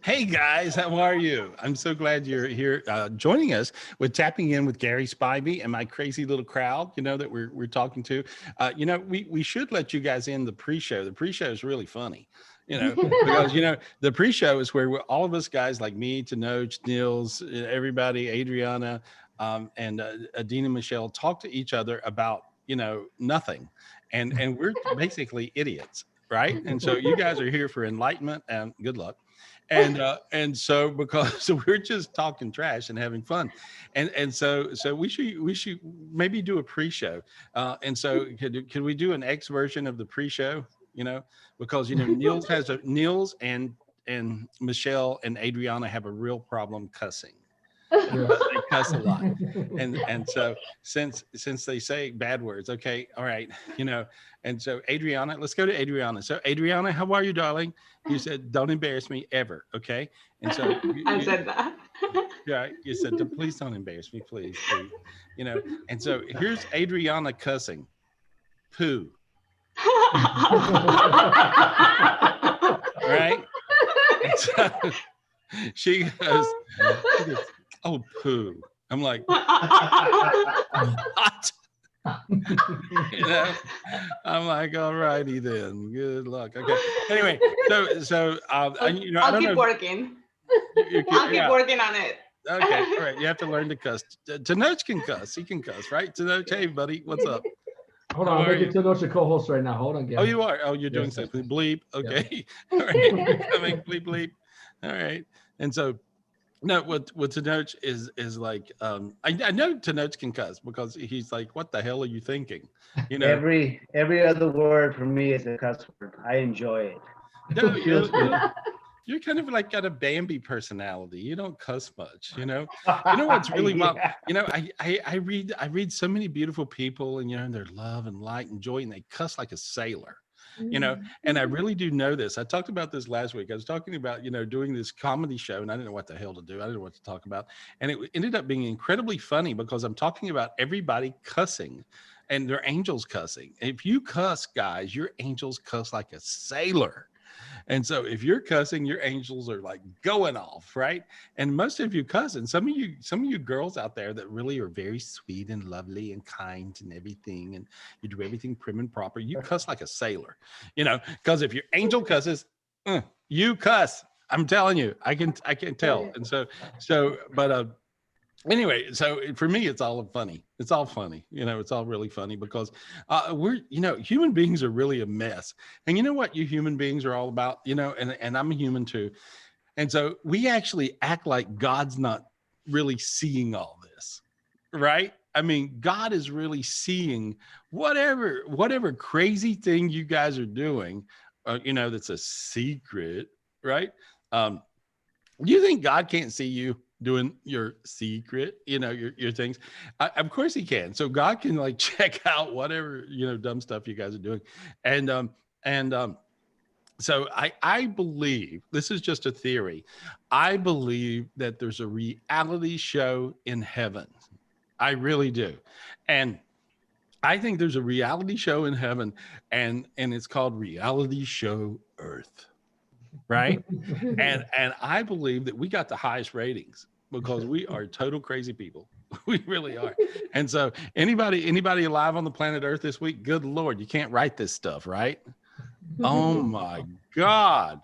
Hey guys, how are you? I'm so glad you're here joining us with Tapping In with Gary Spivey and my crazy little crowd, that we're talking to. We should let you guys in the pre-show. The pre-show is really funny, because, the pre-show is where all of us guys like me, Tanoch, Nils, everybody, Adriana, and Adina Michelle talk to each other about, nothing. And we're basically idiots, right? And so you guys are here for enlightenment and good luck. And so because so we're just talking trash and having fun, and so we should maybe do a pre-show, and so can we do an X version of the pre-show, because Niels and Michelle and Adriana have a real problem cussing. They cuss a lot, and so since they say bad words, okay, all right, and so Adriana, let's go to Adriana. So Adriana, how are you, darling? You said don't embarrass me ever, okay? And so I said that. yeah, you said please don't embarrass me, please, And so here's Adriana cussing, poo, right? And so she goes, oh, poo. I'm like, what? I'm like, all righty then. Good luck. Okay. Anyway, so I I'll don't keep know. working. You I'll keep yeah. working on it. Okay. All right. You have to learn to cuss. Tanoch can cuss. He can cuss, right? Tanoch, hey, buddy, what's up? Hold on, I'm making Tanoch a co-host right now. Hold on, Gary. Oh, you are. Oh, you're doing something. Bleep. Okay. All right. You're coming. Bleep, bleep. All right. And so no, what Tanoch is like, I know Tanoch can cuss because he's like, what the hell are you thinking? Every other word for me is a cuss word. I enjoy it. No, you're kind of like got a Bambi personality. You don't cuss much, You know what's really wild? I read so many beautiful people, and they're love and light and joy, and they cuss like a sailor. And I really do know this. I talked about this last week. I was talking about, doing this comedy show, and I didn't know what the hell to do. I didn't know what to talk about. And it ended up being incredibly funny because I'm talking about everybody cussing and their angels cussing. If you cuss, guys, your angels cuss like a sailor. And so if you're cussing, your angels are like going off, right? And most of you cuss, and some of you girls out there that really are very sweet and lovely and kind and everything, and you do everything prim and proper, you cuss like a sailor, because if your angel cusses, you cuss. I'm telling you, I can tell. And but anyway, so for me, it's all funny. It's all funny. It's all really funny because we're, human beings are really a mess. And you know what you human beings are all about, and I'm a human too. And so we actually act like God's not really seeing all this, right? I mean, God is really seeing whatever crazy thing you guys are doing, that's a secret, right? Do you think God can't see you doing your secret, your things? Of course he can. So God can like check out whatever, dumb stuff you guys are doing. And so I believe, this is just a theory, I believe that there's a reality show in heaven. I really do. And I think there's a reality show in heaven, and it's called Reality Show Earth. Right. and I believe that we got the highest ratings because we are total crazy people. We really are. And so anybody alive on the planet Earth this week, good Lord, you can't write this stuff, right? Oh my God.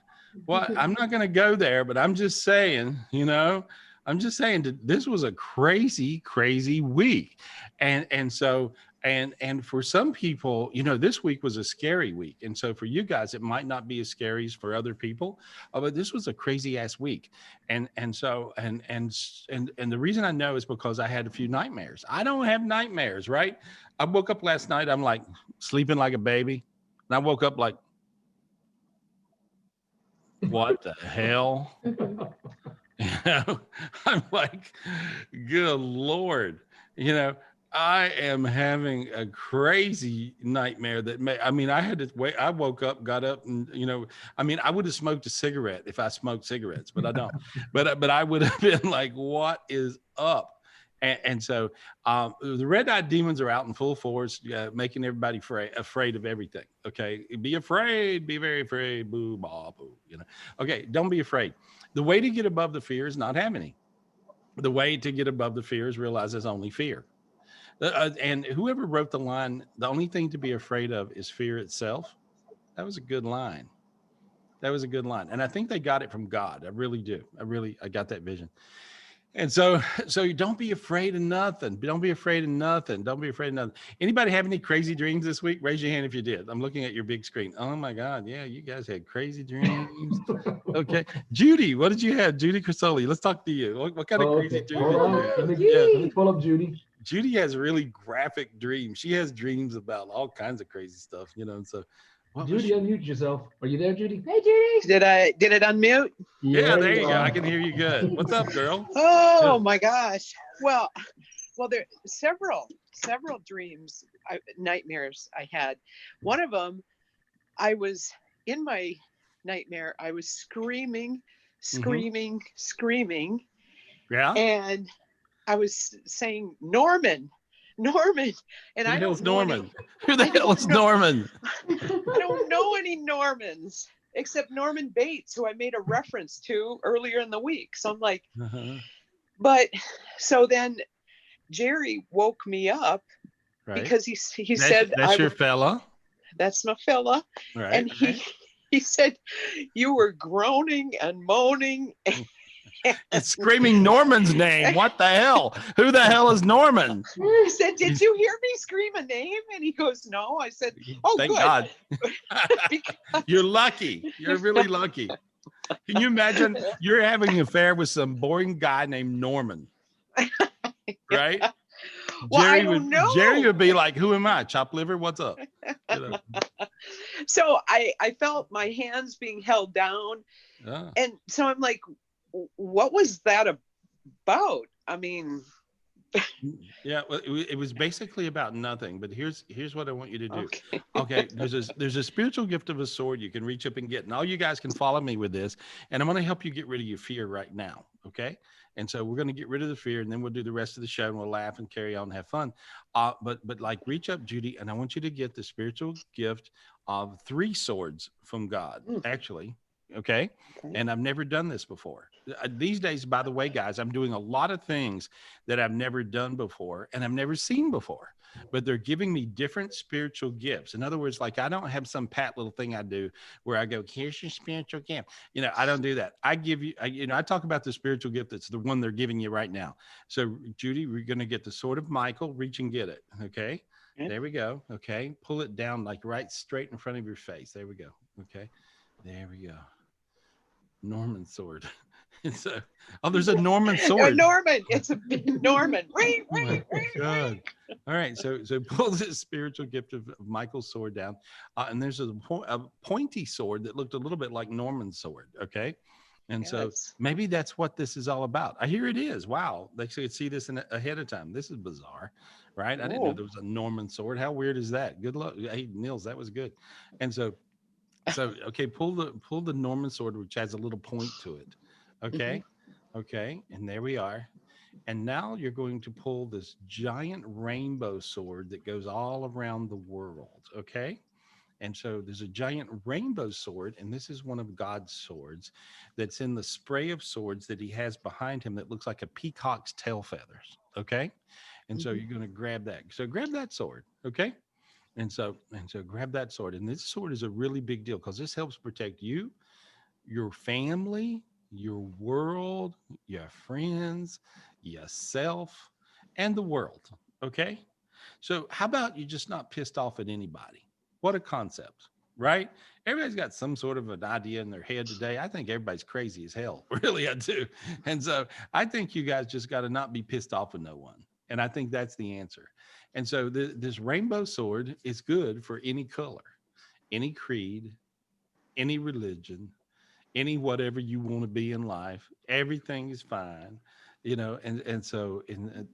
Well, I'm not going to go there, but I'm just saying, that this was a crazy, crazy week. And so and for some people, this week was a scary week. And so for you guys, it might not be as scary as for other people, but this was a crazy ass week. And the reason I know is because I had a few nightmares. I don't have nightmares, right? I woke up last night, I'm like sleeping like a baby. And I woke up like, what the hell? I'm like, good Lord, I am having a crazy nightmare I had to wait. I woke up, got up, and I would have smoked a cigarette if I smoked cigarettes, but I don't. but I would have been like, what is up? And so the red-eyed demons are out in full force, making everybody afraid of everything. Okay, be afraid, be very afraid, boo, bah, boo. You know. Okay, don't be afraid. The way to get above the fear is not have any. The way to get above the fear is realize there's only fear. And whoever wrote the line, the only thing to be afraid of is fear itself. That was a good line. That was a good line. And I think they got it from God. I really do. I got that vision. And so don't be afraid of nothing. Don't be afraid of nothing. Don't be afraid of nothing. Anybody have any crazy dreams this week? Raise your hand if you did. I'm looking at your big screen. Oh my God. Yeah, you guys had crazy dreams. Okay. Judy, what did you have? Judy Crisoli, let's talk to you. What kind of crazy dreams did you have? Let me pull up Judy. Judy has really graphic dreams. She has dreams about all kinds of crazy stuff, you know. And so Judy, unmute yourself. Are you there, Judy? Hey, Judy. Did it unmute? Yeah, there you go. I can hear you good. What's up, girl? Oh my gosh. Well, there are several dreams, nightmares I had. One of them, I was in my nightmare. I was screaming. Yeah. And I was saying, Norman. And I don't know Norman. Who the hell is Norman? I don't know any Normans except Norman Bates, who I made a reference to earlier in the week. So I'm like, but so then Jerry woke me up because he said, that's your fella. That's my fella. Right. And he said, you were groaning and moaning. And screaming Norman's name. What the hell? Who the hell is Norman? I said, did you hear me scream a name? And he goes, no. I said, oh, thank good. God. You're lucky. You're really lucky. Can you imagine you're having an affair with some boring guy named Norman? Right? Well, I don't know. Jerry would be like, who am I? Chopped liver? What's up? You know? So I felt my hands being held down. And so I'm like, what was that about? I mean, yeah, well, it was basically about nothing. But here's what I want you to do. Okay, there's a spiritual gift of a sword you can reach up and get, and all you guys can follow me with this. And I'm going to help you get rid of your fear right now. Okay, and so we're going to get rid of the fear, and then we'll do the rest of the show, and we'll laugh and carry on and have fun. But like reach up, Judy, and I want you to get the spiritual gift of 3 swords from God. Actually. Okay. And I've never done this before. These days, by the way, guys, I'm doing a lot of things that I've never done before and I've never seen before, but they're giving me different spiritual gifts. In other words, like I don't have some pat little thing I do where I go, here's your spiritual gift. You know, I don't do that. I give you, I talk about the spiritual gift. That's the one they're giving you right now. So Judy, we're going to get the sword of Michael, reach and get it. Okay. There we go. Okay. Pull it down like right straight in front of your face. There we go. Okay. There we go. Norman sword. It's there's a Norman sword. Norman. It's a big Norman. Ring. God. All right. So pull this spiritual gift of Michael's sword down. And there's a pointy sword that looked a little bit like Norman's sword. Okay. And so maybe that's what this is all about. I hear it is. Wow. They could see this ahead of time. This is bizarre, right? I didn't know there was a Norman sword. How weird is that? Good luck. Hey, Nils, that was good. And so okay, pull the Norman sword, which has a little point to it. Okay. Okay. And there we are. And now you're going to pull this giant rainbow sword that goes all around the world. Okay. And so there's a giant rainbow sword, and this is one of God's swords that's in the spray of swords that he has behind him that looks like a peacock's tail feathers. Okay. And so you're going to grab that. So grab that sword. Okay. And so grab that sword. And this sword is a really big deal because this helps protect you, your family, your world, your friends, yourself, and the world. Okay. So how about you just not pissed off at anybody? What a concept, right? Everybody's got some sort of an idea in their head today. I think everybody's crazy as hell. Really, I do. And so I think you guys just got to not be pissed off with no one. And I think that's the answer. And so this rainbow sword is good for any color, any creed, any religion, any whatever you want to be in life. Everything is fine, you know. And so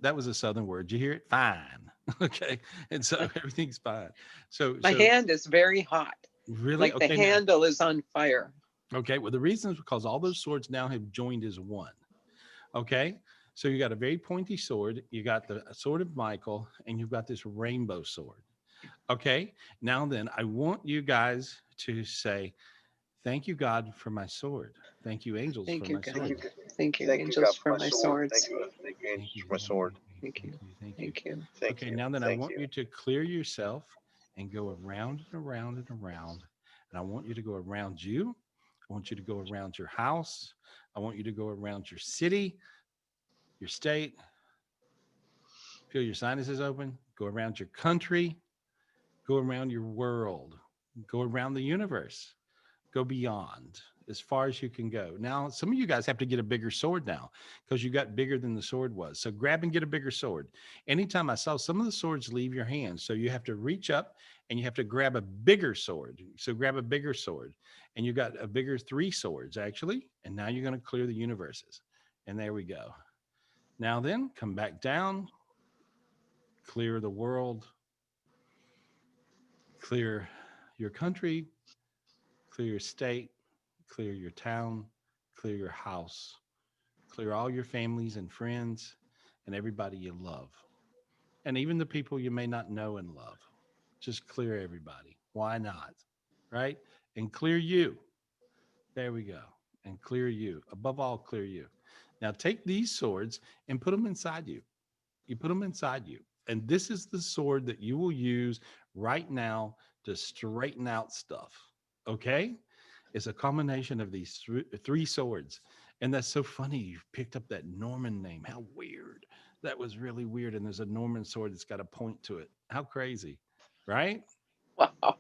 that was a Southern word. Did you hear it? Fine. Okay. And so everything's fine. So my hand is very hot. Really? Like the handle is on fire. Okay. Well, the reason is because all those swords now have joined as one. Okay. So you got a very pointy sword. You got the sword of Michael, and you've got this rainbow sword. Okay. Now then, I want you guys to say, "Thank you, God, for my sword. Thank you, angels, for Thank you, my God. sword. Thank you, Thank you, God, angels, for for my my sword. swords. Thank you, angels, Thank you, for my sword. thank you, Thank you. thank you." Thank you. Thank Okay, you. now then, I Thank want you. you to clear yourself and go around and around and around. And I want you to go around you. I want you to go around your house. I want you to go around your city, your state. Feel your sinuses open. Go around your country. Go around your world. Go around the universe. Go beyond as far as you can go. Now, some of you guys have to get a bigger sword now because you got bigger than the sword was. So grab and get a bigger sword. Anytime I saw some of the swords leave your hands, so you have to reach up and you have to grab a bigger sword. So grab a bigger sword, and you got a bigger 3 swords actually. And now you're going to clear the universes. And there we go. Now then, come back down, clear the world, clear your country, clear your state, clear your town, clear your house, clear all your families and friends and everybody you love. And even the people you may not know and love. Just clear everybody. Why not? Right? And clear you. There we go. And clear you. Above all, clear you. Now take these swords and put them inside you. You put them inside you. And this is the sword that you will use right now to straighten out stuff. Okay? It's a combination of these 3 swords. And that's so funny. You picked up that Norman name. How weird. That was really weird. And there's a Norman sword that's got a point to it. How crazy, right? Wow.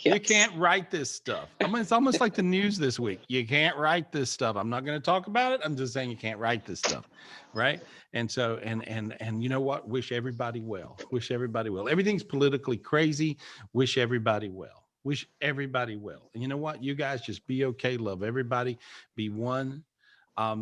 You Yes. can't write this stuff. I mean, it's almost like the news this week. You can't write this stuff. I'm not going to talk about it. I'm just saying you can't write this stuff, right? And so, and you know what? Wish everybody well. Wish everybody well. Everything's politically crazy. Wish everybody well. Wish everybody well. And you know what? You guys just be okay. Love everybody. Be one. I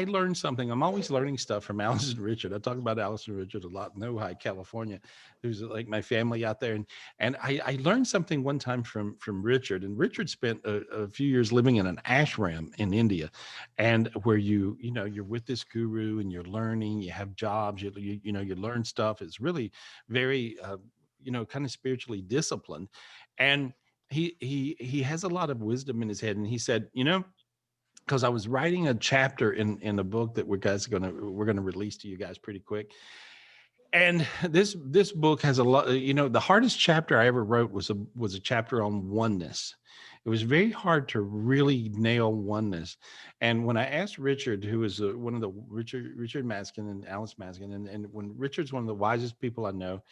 learned something. I'm always learning stuff from Alice and Richard. I talk about Alice and Richard a lot in Ojai, California. Who's like my family out there. And I learned something one time from Richard. And Richard spent a few years living in an ashram in India, and where you're with this guru and you're learning, you have jobs, you learn stuff. It's really very, kind of spiritually disciplined. And he has a lot of wisdom in his head. And he said, because I was writing a chapter in a book that we're going to release to you guys pretty quick. And this book has a lot, the hardest chapter I ever wrote was a chapter on oneness. It was very hard to really nail oneness. And when I asked Richard, who is one of the Richard Maskin and Alice Maskin, and when Richard's one of the wisest people I know,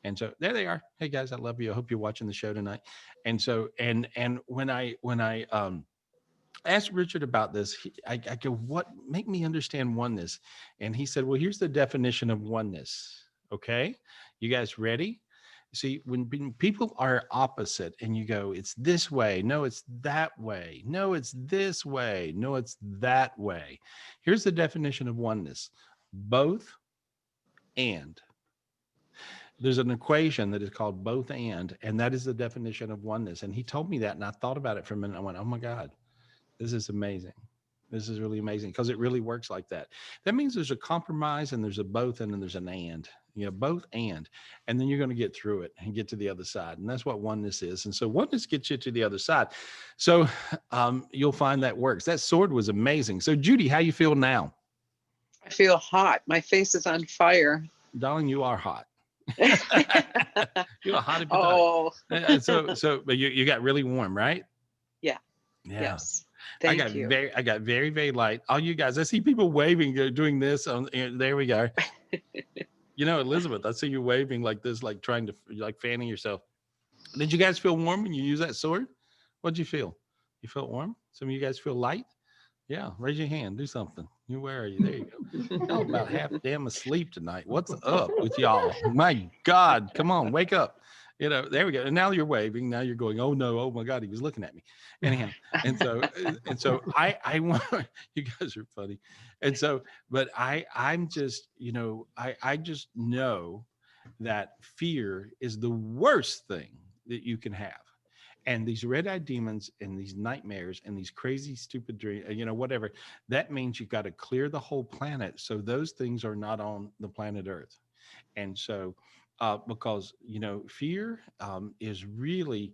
and so there they are. Hey guys, I love you. I hope you're watching the show tonight. And so and when I asked Richard about this, I go, what make me understand oneness? And he said, well, here's the definition of oneness. Okay, you guys ready? See, when people are opposite and you go, it's this way, no, it's that way, no, it's this way, no, it's that way. Here's the definition of oneness: both and. There's an equation that is called both and that is the definition of oneness. And he told me that, and I thought about it for a minute. I went, oh my God, this is amazing. This is really amazing because it really works like that. That means there's a compromise and there's a both and then there's an and, both and then you're going to get through it and get to the other side. And that's what oneness is. And so oneness gets you to the other side. So you'll find that works. That sword was amazing. So Judy, how you feel now? I feel hot. My face is on fire. Darling, you are hot. You're a hottie potato. Oh. But you got really warm, right? Yeah. Yeah. Yes. Thank you. I got very, very light. All you guys, I see people waving, doing this. There we go. Elizabeth, I see you waving like this, like trying to, like fanning yourself. Did you guys feel warm when you use that sword? What'd you feel? You felt warm? Some of you guys feel light? Yeah, raise your hand. Do something. Where are you? There you go. Y'all about half damn asleep tonight. What's up with y'all? My God, come on, wake up. There we go. And now you're waving. Now you're going, oh no, oh my God, he was looking at me. Anyhow, and so I want, you guys are funny. And so, but I'm just, I just know that fear is the worst thing that you can have. And these red-eyed demons and these nightmares and these crazy, stupid dreams, whatever, that means you've got to clear the whole planet. So those things are not on the planet Earth. And so, because, fear is really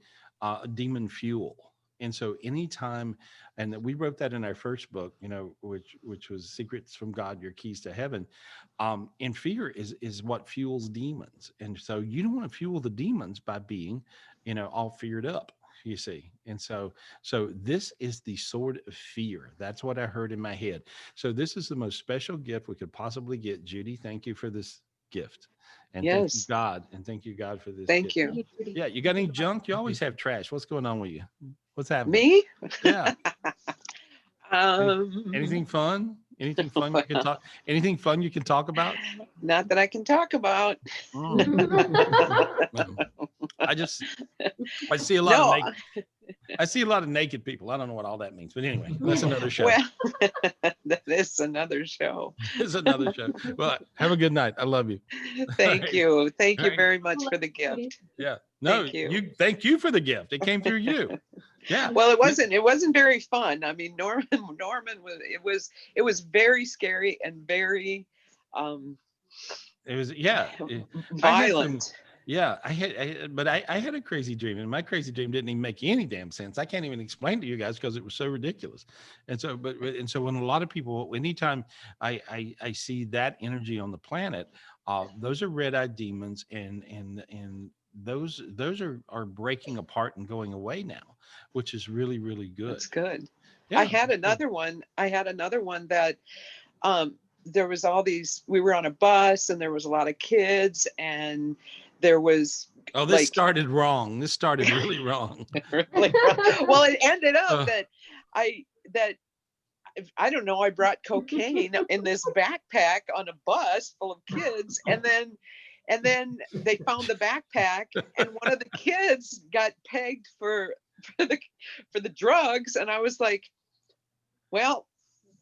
demon fuel. And so anytime, and we wrote that in our first book, which was Secrets from God, Your Keys to Heaven. And fear is what fuels demons. And so you don't want to fuel the demons by being, all feared up, you see. And so this is the sword of fear. That's what I heard in my head. So this is the most special gift we could possibly get. Judy, thank you for this gift. And thank you, Yes. God. And thank you, God, for this Thank gift. you. Yeah. You got any junk? You always have trash. What's going on with you? What's happening? Me? Yeah. Um, Anything fun? Anything fun you can talk? Anything fun you can talk about? Not that I can talk about. No. I see a lot No. of naked. I see a lot of naked people. I don't know what all that means, but anyway, that's another show. Well, that is another show. It's another show. Well, have a good night. I love you. Thank right. you. Thank you Right. very much for the gift. Yeah. No, thank you for the gift. It came through you. Yeah. Well, it wasn't very fun. I mean, Norman it was very scary and very It was violent. I had a crazy dream, and my crazy dream didn't even make any damn sense. I can't even explain to you guys because it was so ridiculous. And so, so when a lot of people, anytime I see that energy on the planet, those are red-eyed demons, and those are breaking apart and going away now, which is really, really good. That's good. Yeah. I had another one that there was we were on a bus and there was a lot of kids and there was this started wrong. This started really wrong. Really wrong. Well, it ended up that I don't know, I brought cocaine in this backpack on a bus full of kids, and then they found the backpack and one of the kids got pegged for the drugs, and I was like, well,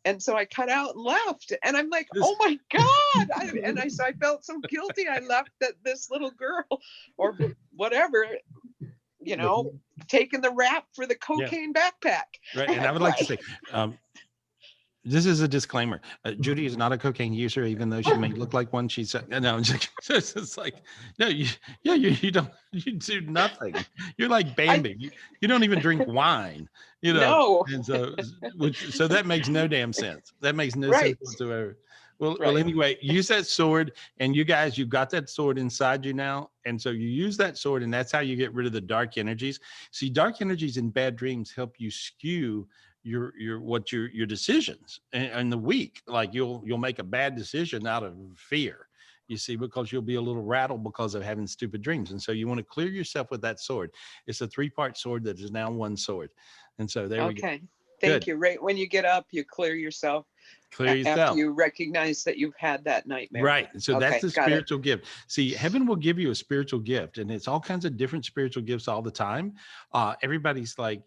and so I cut out and left, and I'm like, oh my God. I felt so guilty. I left this little girl or whatever, taking the rap for the cocaine backpack. Right. And I would like to say, this is a disclaimer. Judy is not a cocaine user, even though she may look like one. She's no, it's just like, no, you do nothing. You're like Bambi. You don't even drink wine, No. And so that makes no damn sense. That makes no sense whatsoever. Well, anyway, use that sword, and you guys, you've got that sword inside you now. And so you use that sword, and that's how you get rid of the dark energies. See, dark energies in bad dreams help you skew your decisions and the weak. Like you'll make a bad decision out of fear, you see, because you'll be a little rattled because of having stupid dreams. And so you want to clear yourself with that sword. It's a 3-part sword that is now one sword. And so there we go. Okay. Thank you. Right when you get up, you clear yourself. After you recognize that you've had that nightmare. Right. So that's the spiritual gift. See, heaven will give you a spiritual gift, and it's all kinds of different spiritual gifts all the time. Everybody's like,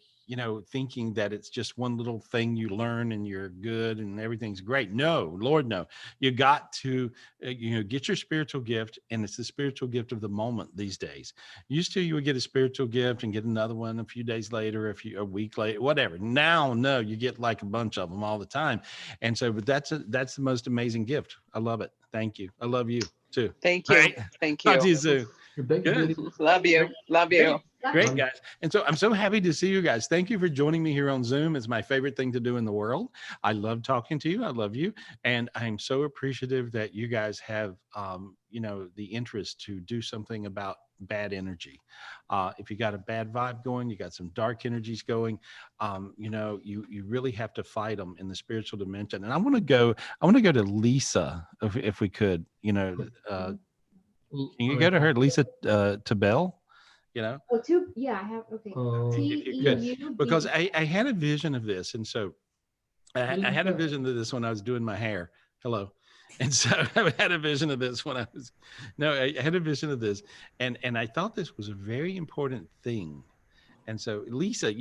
thinking that it's just one little thing you learn and you're good and everything's great. No, Lord, no. You got to, get your spiritual gift, and it's the spiritual gift of the moment these days. Used to, you would get a spiritual gift and get another one a few days later, a week later, whatever. Now, no, you get like a bunch of them all the time. And so, but that's the most amazing gift. I love it. Thank you. I love you too. Thank you. Right. Thank you. Talk to you soon. Good. Love you. Love you. Great, guys. And so I'm so happy to see you guys. Thank you for joining me here on Zoom. It's my favorite thing to do in the world. I love talking to you. I love you. And I'm so appreciative that you guys have, the interest to do something about bad energy. If you got a bad vibe going, you got some dark energies going, you really have to fight them in the spiritual dimension. And I want to go to Lisa, if we could, can you go to her, Lisa Tabell? I have, okay. Good. Because I had a vision of this. And so I had a vision of this when I was doing my hair. Hello. And so I had a vision of this I had a vision of this. And I thought this was a very important thing. And so Lisa,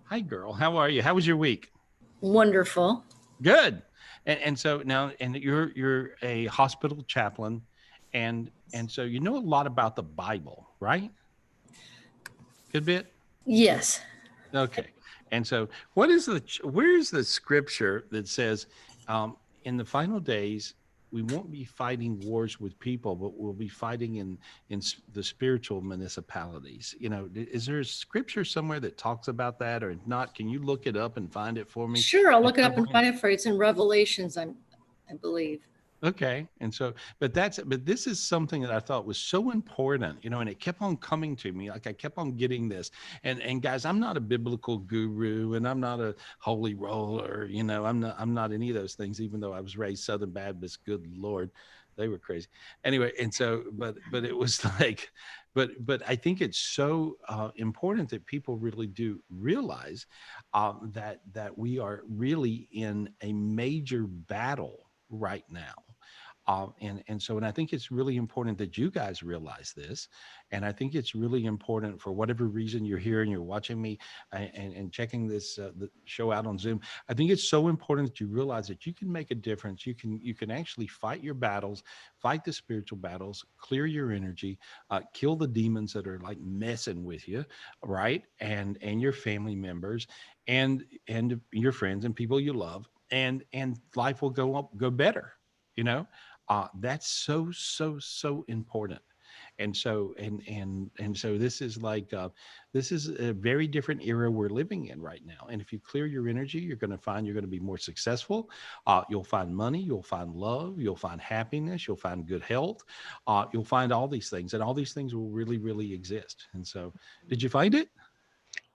hi girl. How are you? How was your week? Wonderful. Good. And so now, and you're a hospital chaplain. And so you know a lot about the Bible, right? Good bit? Yes. Okay. And so where's the scripture that says in the final days, we won't be fighting wars with people, but we'll be fighting in the spiritual municipalities. You know, is there a scripture somewhere that talks about that, or if not, can you look it up and find it for me? Sure, I'll look it up and find it for you. It's in Revelations, I believe. Okay. And so, but this is something that I thought was so important, you know, and it kept on coming to me. Like I kept on getting this. And guys, I'm not a biblical guru and I'm not a holy roller, you know, I'm not any of those things, even though I was raised Southern Baptist. Good Lord, they were crazy. Anyway. And so, but it was like, but I think it's so important that people really do realize that we are really in a major battle right now. And I think it's really important that you guys realize this. And I think it's really important, for whatever reason you're here and you're watching me and checking this the show out on Zoom. I think it's so important that you realize that you can make a difference. You can actually fight your battles, fight the spiritual battles, clear your energy, kill the demons that are like messing with you, right? And your family members and your friends and people you love, and life will go better, you know. That's so important. And so so this is like this is a very different era we're living in right now. And if you clear your energy, you're going to be more successful. You'll find money, you'll find love, you'll find happiness, you'll find good health, you'll find all these things, and all these things will really exist. And so, did you find it?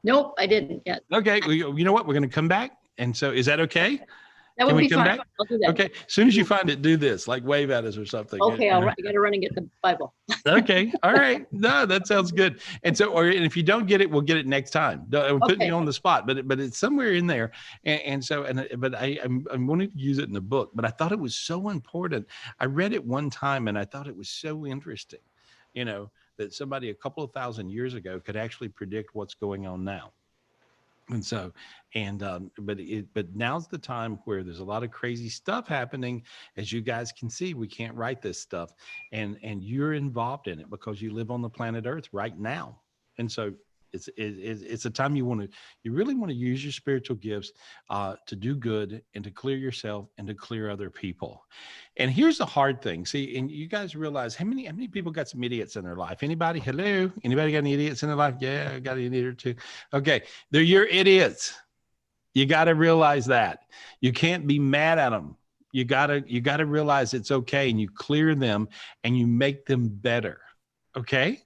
Nope, I didn't yet. Okay, well, you know what, we're going to come back. And so, is that okay? That would be fine. Back? I'll do that. Okay. As soon as you find it, do this, like wave at us or something. Okay, I got to run and get the Bible. Okay. All right. No, that sounds good. And so, and if you don't get it, we'll get it next time. We're putting you on the spot, but it's somewhere in there. But I'm wanting to use it in the book, but I thought it was so important. I read it one time and I thought it was so interesting, you know, that somebody a couple of thousand years ago could actually predict what's going on now. And so, but now's the time where there's a lot of crazy stuff happening. As you guys can see, we can't write this stuff, and you're involved in it because you live on the planet Earth right now. And so it's a time you really want to use your spiritual gifts to do good and to clear yourself and to clear other people. And here's the hard thing. See, and you guys realize how many people got some idiots in their life? Anybody? Hello? Anybody got any idiots in their life? Yeah, I got an idiot or two. Okay. They're your idiots. You got to realize that. You can't be mad at them. You got to realize it's okay, and you clear them and you make them better. Okay.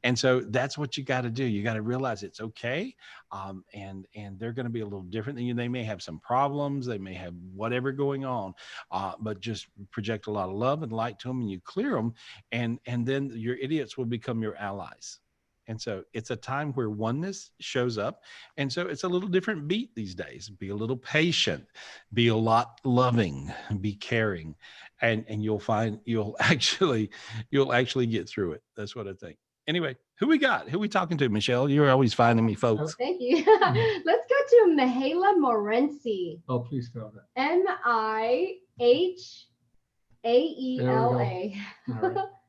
And so that's what you got to do. You got to realize it's okay. And they're going to be a little different than you. They may have some problems. They may have whatever going on, but just project a lot of love and light to them, and you clear them. And then your idiots will become your allies. And so it's a time where oneness shows up. And so it's a little different beat these days. Be a little patient, be a lot loving, be caring, and you'll find you'll actually get through it. That's what I think. Anyway, who we got? Who we talking to, Michelle? You're always finding me, folks. Thank you. Let's go to Mihaela Morenci. Oh, please spell that. Mihaela. All right.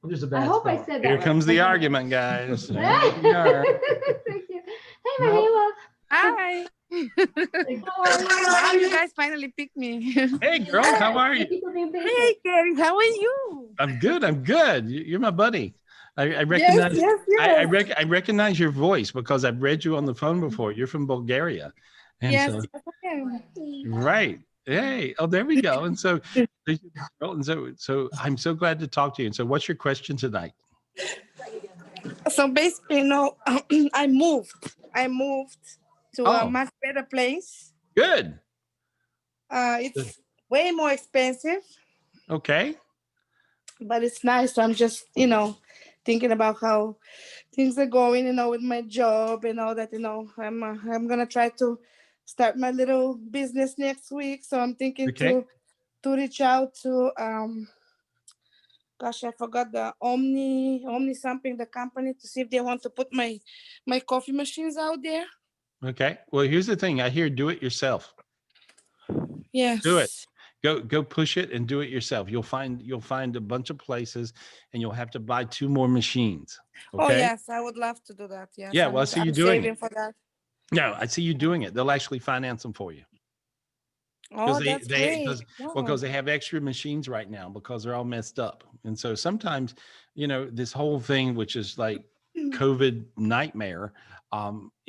I'm just a bad I hope I speller. said that Here right. comes the argument, guys. Thank you. Hey, Mihaela. Hi. How You guys finally picked me. Hey, girl, how are you? Hey, Gary, how are you? I'm good. You're my buddy. I recognize. Yes. I recognize your voice because I've read you on the phone before. You're from Bulgaria. And Yes. so, I am. right. Hey. Oh, there we go. And so I'm so glad to talk to you. And so, what's your question tonight? So basically, no, I moved to a much better place. Good. It's way more expensive, Okay. but it's nice. So I'm just, thinking about how things are going, with my job and all that. I'm gonna try to start my little business next week. So I'm thinking to reach out to gosh, I forgot the Omni something, the company, to see if they want to put my coffee machines out there. Okay. Well, here's the thing. I hear do it yourself. Yes. Do it. Go push it and do it yourself. You'll find a bunch of places, and you'll have to buy 2 more machines. Oh Okay. yes, I would love to do that. Yes, Yeah. Well, I see you I'm doing saving it. for that. No, I see you doing it. They'll actually finance them for you. Oh, that's great. Because Wow. they have extra machines right now because they're all messed up. And so sometimes, this whole thing, which is like COVID nightmare,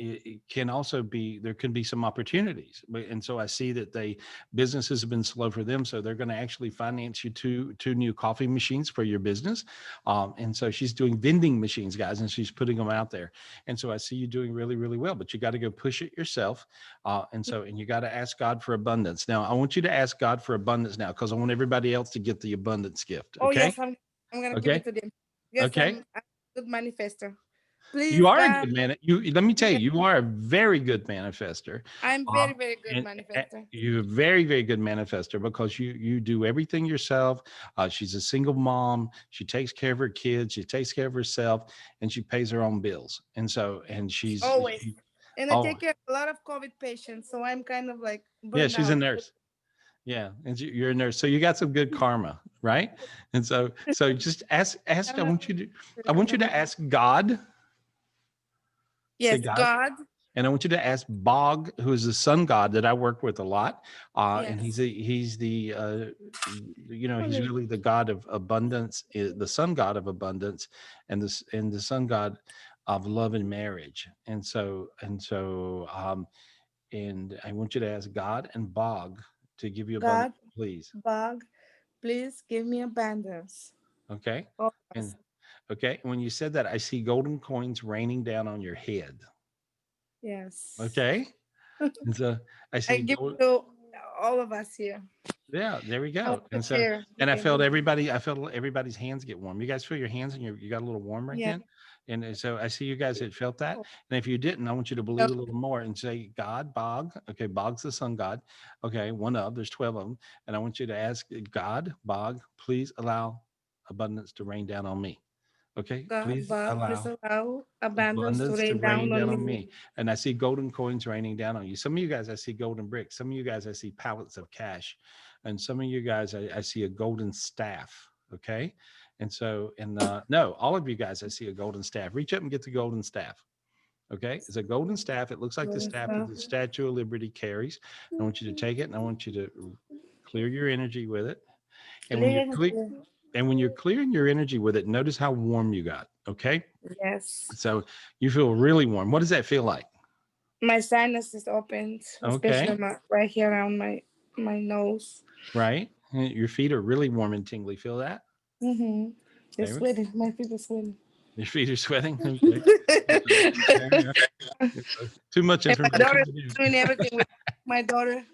it can also be, there can be some opportunities. And so I see that businesses have been slow for them. So they're going to actually finance you two new coffee machines for your business. And so she's doing vending machines, guys, and she's putting them out there. And so I see you doing really, really well, but you got to go push it yourself. And you got to ask God for abundance. Now, I want you to ask God for abundance now, because I want everybody else to get the abundance gift. Oh Okay. yes, I'm gonna give Okay. it to them. Yes, Okay. I'm a good manifester. Please, You are a God, good man. Let me tell you, you are a very good manifester. I'm very, very good And manifester. you're a very, very good manifester, because you do everything yourself. She's a single mom. She takes care of her kids. She takes care of herself, and she pays her own bills. And she's Always. And I oh take care of a lot of COVID patients, so I'm kind of like yeah, burned she's a out. nurse. Yeah, and you're a nurse, so you got some good karma, right? And so just ask. I'm not I want you to ask God. Say Yes, God. God. And I want you to ask Bog, who is the sun god that I work with a lot. And Yes. he's really the god of abundance, the sun god of abundance, and the sun god of love and marriage. And I want you to ask God and Bog to give you abundance, God, please. Bog, please give me abundance. Okay. Oh, And okay. When you said that, I see golden coins raining down on your head. yes. Okay. And so I I see give gold. to all of us here. Yeah, there we All go. the And chair. I felt everybody's hands get warm. You guys feel your hands, and you got a little warm right Yeah. then. And so I see you guys that felt that. And if you didn't, I want you to believe a little more and say, God, Bog. Okay, Bog's the sun god. Okay, there's 12 of them. And I want you to ask God, Bog, please allow abundance to rain down on me. Okay, God, please Bog, please allow allow abundance to abundance to rain rain down down on on me. me. And I see golden coins raining down on you. Some of you guys, I see golden bricks. Some of you guys, I see pallets of cash. And some of you guys, I see a golden staff. Okay. And no, all of you guys, I see a golden staff. Reach up and get the golden staff. Okay. It's a golden staff. It looks like the Golden staff that staff. the Statue of Liberty carries. I want you to take it, and I want you to clear your energy with it. And when you're clearing your energy with it, notice how warm you got. Okay. Yes. So you feel really warm. What does that feel like? My sinus is opened, especially Okay. right here around my nose. Right. And your feet are really warm and tingly. Feel that? Mm-hmm. It's There we- sweating. My feet are sweating. Your feet are sweating. Okay. Too much And my information. daughter is doing everything with my daughter.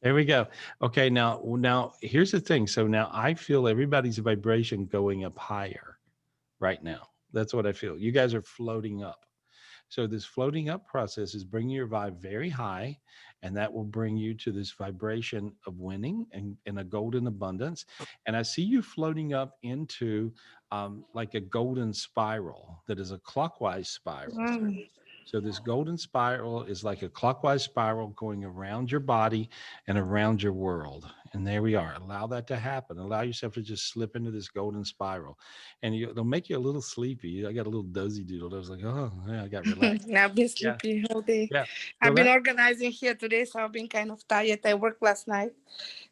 There we go. Okay. Now here's the thing. So now I feel everybody's vibration going up higher right now. That's what I feel. You guys are floating up. So this floating up process is bringing your vibe very high, and that will bring you to this vibration of winning and a golden abundance. And I see you floating up into like a golden spiral that is a clockwise spiral. Wow. So this golden spiral is like a clockwise spiral going around your body and around your world. And there we are. Allow that to happen. Allow yourself to just slip into this golden spiral. And it'll make you a little sleepy. I got a little dozy doodle. I was like, oh, yeah, I got relaxed. I've been sleepy all day. Yeah. I've Feel been that? organizing here today, so I've been kind of tired. I worked last night.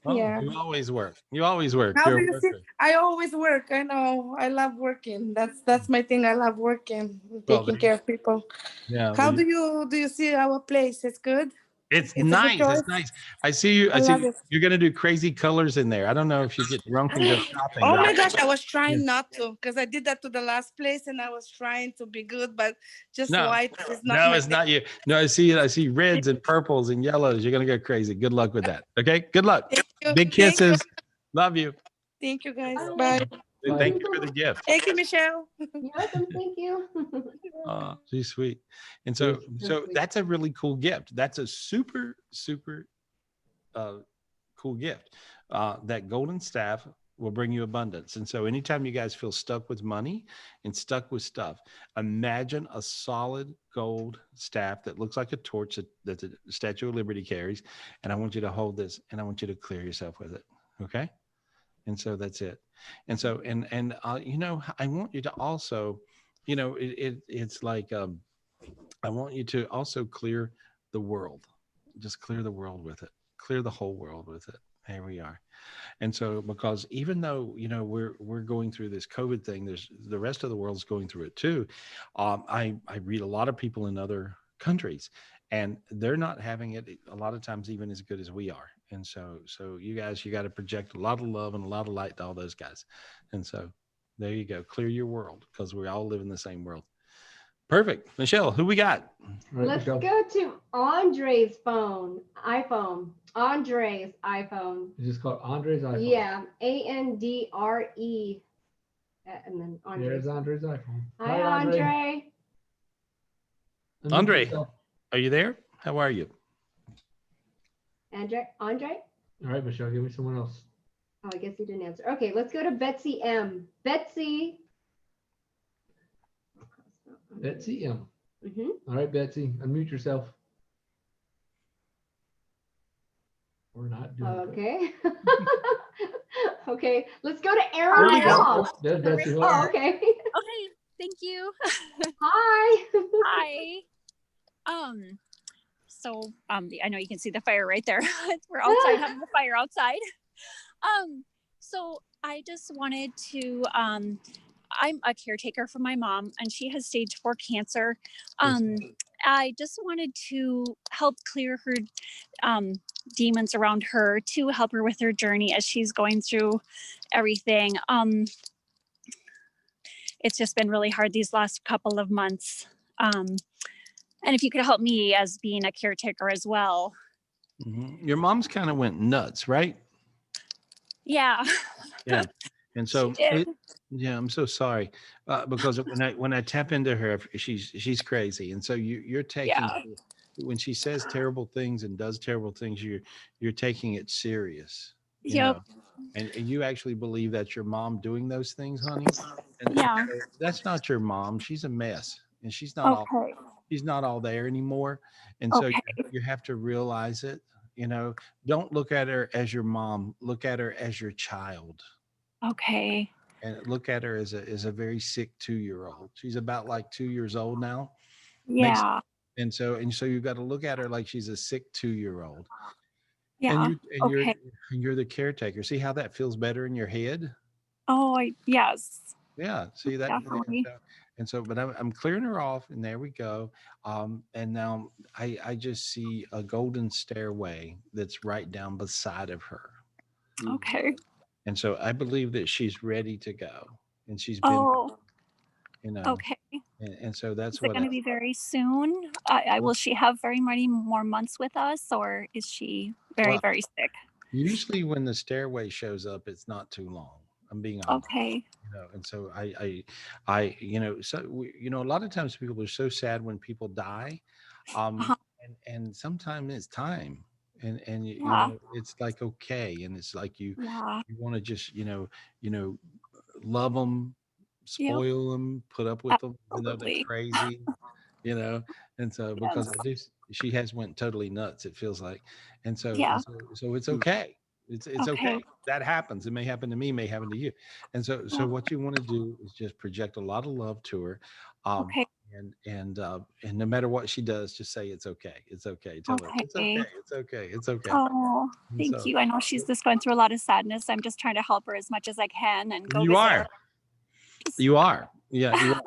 Oh, Yeah. you always work. You always work. How You're do a you see? worker. I always work. I know. I love working. That's my thing. I love working, Well, taking care of people. yeah. How do you see our place? It's good. It's It's a good nice. It's choice. nice. I see you. I love it. You're gonna do crazy colors in there. I don't know if you get drunk and go shopping. Oh but my gosh, I was Yeah. trying not to, because I did that to the last place and I was trying to be good, but just No, white is not no, my it's thing. not you. No, I see it. I see reds and purples and yellows. You're gonna go crazy. Good luck with that. Okay. Good luck. Thank you. Big kisses. Love you. Thank you guys. Bye. Bye. And thank you for the gift. Thank you, Michelle. You're welcome. Thank you. She's sweet. And so that's a really cool gift. That's a super, super cool gift. That golden staff will bring you abundance. And so anytime you guys feel stuck with money and stuck with stuff, imagine a solid gold staff that looks like a torch that the Statue of Liberty carries. And I want you to hold this and I want you to clear yourself with it. Okay. And so that's it. And so, you know, I want you to also, you know, it's like, I want you to also clear the world. Just clear the world with it. Clear the whole world with it. There we are. And so, because even though, you know, we're going through this COVID thing, there's the rest of the world's going through it too. I read a lot of people in other countries and they're not having it a lot of times even as good as we are. And so you guys, you got to project a lot of love and a lot of light to all those guys. And so there you go. Clear your world because we all live in the same world. Perfect. Michelle, who we got? Right, Let's Michelle. go to Andre's iPhone. Andre's iPhone. It's just called Andre's iPhone. Yeah, Andre. And then There's Andre's. Andre's iPhone. Hi, Andre. Unmute Andre. yourself. Are you there? How are you? Andre? All right, Michelle, give me someone else. Oh, I guess he didn't answer. Okay, let's go to Betsy M. Betsy. Betsy M. Mm-hmm. All right, Betsy, unmute yourself. We're not doing it. Okay. Okay, let's go to There Aaron we go. Hall. There's Betsy. Hold Oh, on. okay. Okay, thank you. Hi. Hi. So I know you can see the fire right there. We're outside having the fire outside. So I just wanted to I'm a caretaker for my mom and she has stage 4 cancer. I just wanted to help clear her demons around her, to help her with her journey as she's going through everything. It's just been really hard these last couple of months. And if you could help me as being a caretaker as well. Mm-hmm. Your mom's kind of went nuts, right? Yeah. Yeah. And so She did. yeah, I'm so sorry. Because when I tap into her, she's crazy. And so you're taking Yeah. when she says terrible things and does terrible things, you're taking it serious. You Yep. know? And you actually believe that's your mom doing those things, honey. And Yeah. so that's not your mom. She's a mess. And she's not all there anymore. And so Okay. you have to realize it. You know, don't look at her as your mom. Look at her as your child. Okay. And look at her as a very sick 2-year-old. She's about like 2 years old now. Yeah. And so you've got to look at her like she's a sick 2-year-old. Yeah. You're the caretaker. See how that feels better in your head? Oh, yes. Yeah. See that? Definitely. And so, but I'm clearing her off, and there we go. And now I just see a golden stairway that's right down beside of her. Okay. And so I believe that she's ready to go, and she's been, Oh, you know. okay. And so that's Is it what going to be very soon? Will she have very many more months with us, or is she very, Well, very sick? usually when the stairway shows up, it's not too long. I'm being honest. Okay. You know, and so I you know, so you know, a lot of times people are so sad when people die, Uh-huh. and sometimes it's time, and you Yeah. know, it's like okay, and it's like you Yeah. want to just you know, love them, Yep. spoil them, put up with them, even though they're Absolutely. crazy, you know, and so because Yes. I do, she has went totally nuts. It feels like, and so Yeah. so it's okay. It's okay. Okay. That happens. It may happen to me, may happen to you. And so what you want to do is just project a lot of love to her. Okay. And no matter what she does, just say it's okay. It's okay. Tell her it's okay. Okay. It's okay. It's okay. Oh, And thank so you. I know she's just going through a lot of sadness. I'm just trying to help her as much as I can and go you visit are. her. You are. Yeah. You are.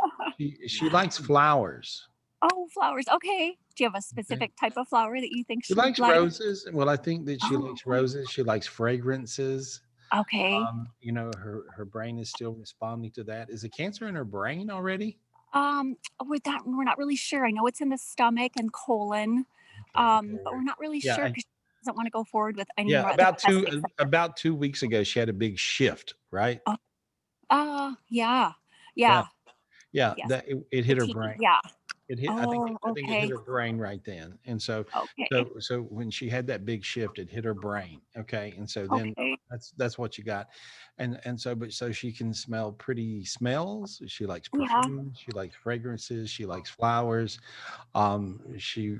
She likes flowers. Oh, flowers. Okay. Do you have a specific type of flower that you think She she would likes like? roses. Well, I think that she Oh, likes roses. She likes fragrances. okay. You know, her brain is still responding to that. Is the cancer in her brain already? We're not really sure. I know it's in the stomach and colon. Okay. But we're not really Yeah, sure because she doesn't want to go forward with any Yeah, more about 2 weeks ago, she had a big shift, right? Yeah. Yeah. Yeah. Yeah, Yes. that it hit her The T, brain. yeah. It hit. Oh, I think it hit okay. her brain right then, and so Okay. so when she had that big shift, it hit her brain. Okay, and so then Okay. that's what you got, and so but so she can smell pretty smells. She likes Yeah. perfume. She likes fragrances. She likes flowers. She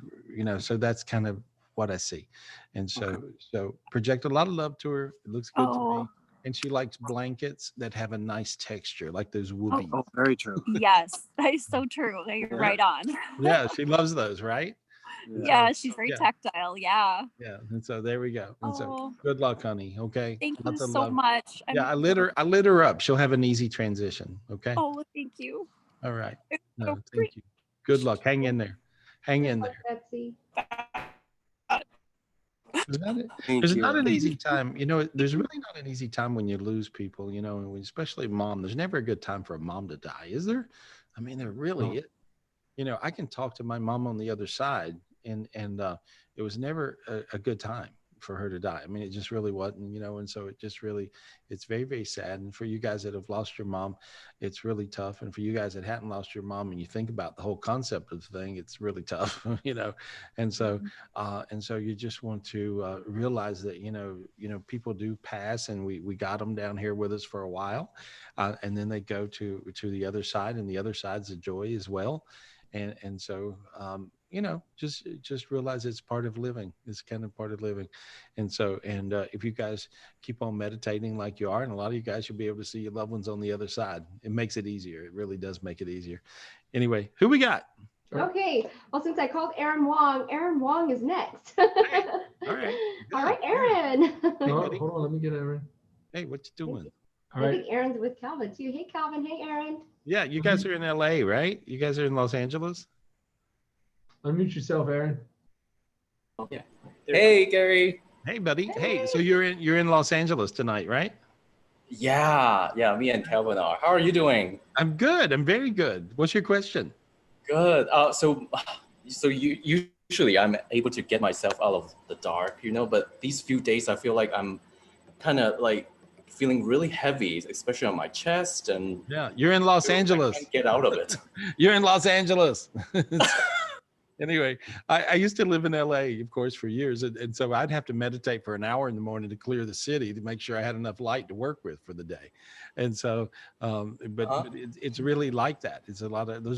so that's kind of what I see, and Okay. so project a lot of love to her. It looks good to Oh, me. And she likes blankets that have a nice texture, like those woobies. Oh, very true. yes. That is so true. You're Yeah. right on. Yeah, she loves those, right? And Yeah. Yeah, so, she's very yeah, tactile. Yeah. yeah. And so there we go. And so Oh, good luck, honey. Okay. thank you Lots of so love. much. Yeah, I lit her up. She'll have an easy transition. Okay. Oh, thank you. All right. It's No, so thank you. Good luck. Hang in there. Hang in Good luck, there. Betsy. Thank There's you. not an easy time. There's really not an easy time when you lose people, and especially mom. There's never a good time for a mom to die, is there? I mean, there really is. I can talk to my mom on the other side, and it was never a good time for her to die. I mean, it just really wasn't, and so it just really, it's very, very sad. And for you guys that have lost your mom, it's really tough. And for you guys that hadn't lost your mom, and you think about the whole concept of the thing, it's really tough, And so, you just want to realize that, people do pass, and we got them down here with us for a while, and then they go to the other side, and the other side's a joy as well. And so, just realize it's part of living. It's kind of part of living. And so, if you guys keep on meditating like you are, and a lot of you guys, you'll be able to see your loved ones on the other side. It makes it easier. It really does make it easier. Anyway, who we got? Okay. Well, since I called Aaron Wong is next. All right. All right, Aaron. Oh, hold on, let me get Aaron. Hey, what you doing? All I right. think Aaron's with Calvin too. Hey, Calvin. Hey, Aaron. Yeah, you guys are in LA, right? You guys are in Los Angeles? Unmute yourself, Aaron. Yeah. Hey, Gary. Hey, buddy. Hey, so you're in Los Angeles tonight, right? Yeah. Me and Calvin are. How are you doing? I'm good. I'm very good. What's your question? Good. So usually I'm able to get myself out of the dark, but these few days I feel like I'm kind of like feeling really heavy, especially on my chest, and Yeah, you're in Los Angeles. I can't get out of it. You're in Los Angeles. Anyway, I used to live in LA, of course, for years. And so I'd have to meditate for an hour in the morning to clear the city to make sure I had enough light to work with for the day. And so, but it's really like that. There's a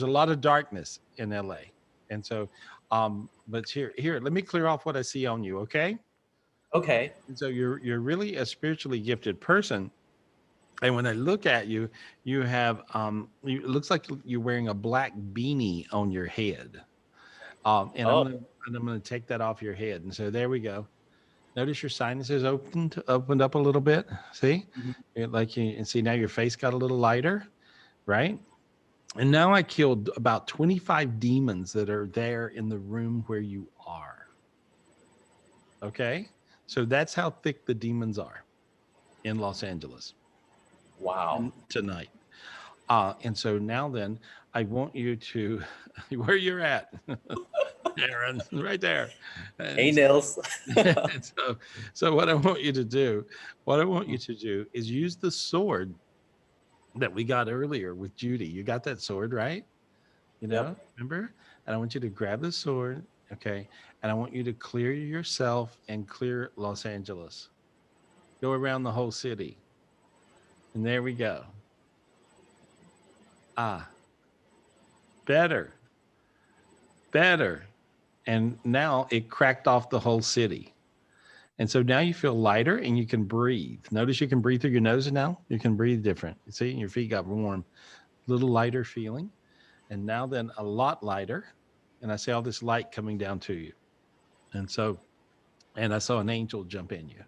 lot of darkness in LA. And so, but here, let me clear off what I see on you. Okay. Okay. And so you're really a spiritually gifted person. And when I look at you, you have, it looks like you're wearing a black beanie on your head. I'm going to take that off your head. And so there we go. Notice your sinuses opened up a little bit. See, and see now your face got a little lighter, right? And now I killed about 25 demons that are there in the room where you are. Okay. So that's how thick the demons are in Los Angeles. Wow. Tonight. And so now then I want you to, where you're at, Aaron, right there. Hey, Nils. So what I want you to do is use the sword that we got earlier with Judy. You got that sword, right? Yep. Remember? And I want you to grab the sword, okay? And I want you to clear yourself and clear Los Angeles. Go around the whole city. And there we go. Better. And now it cracked off the whole city. And so now you feel lighter and you can breathe. Notice you can breathe through your nose now. You can breathe different. You see, your feet got warm. A little lighter feeling. And now then a lot lighter. And I see all this light coming down to you. And I saw an angel jump in you.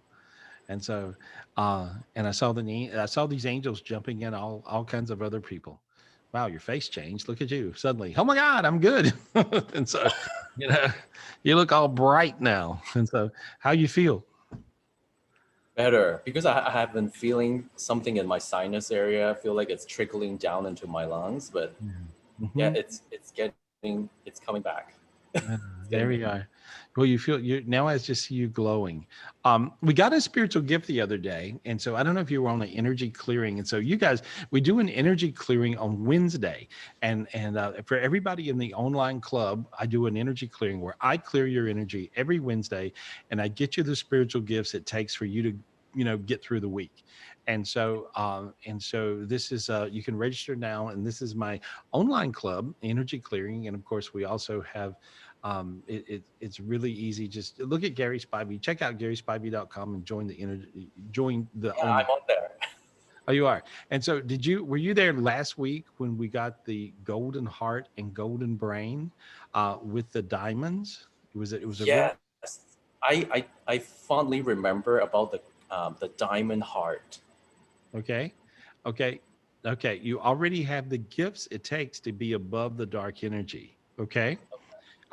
And so, and I saw these angels jumping in all kinds of other people. Wow, your face changed. Look at you suddenly. Oh my God, I'm good. And so, you look all bright now. And so, how you feel? Better, because I have been feeling something in my sinus area. I feel like it's trickling down into my lungs, but yeah, it's coming back. There we are. Well, you feel you now. I just see you glowing. We got a spiritual gift the other day, and so I don't know if you were on an energy clearing. And so you guys, we do an energy clearing on Wednesday, and for everybody in the online club, I do an energy clearing where I clear your energy every Wednesday, and I get you the spiritual gifts it takes for you to get through the week. And so this is you can register now, and this is my online club, energy clearing. And of course we also have it's really easy. Just look at Gary Spivey, check out GarySpivey.com and join the Yeah, I'm on there. Oh, you are. And so were you there last week when we got the golden heart and golden brain with the diamonds? It was a really, Yes, I fondly remember about the diamond heart. okay. You already have the gifts it takes to be above the dark energy. Okay.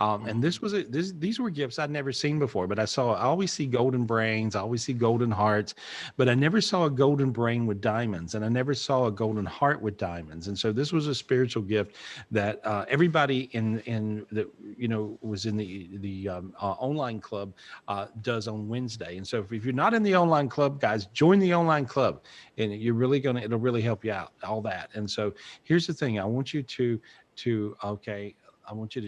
And these were gifts I'd never seen before, but I always see golden brains, I always see golden hearts, but I never saw a golden brain with diamonds, and I never saw a golden heart with diamonds. And so this was a spiritual gift that everybody in the was in the online club does on Wednesday. And so if you're not in the online club, guys, join the online club, and it'll really help you out, all that. And so here's the thing: I want you to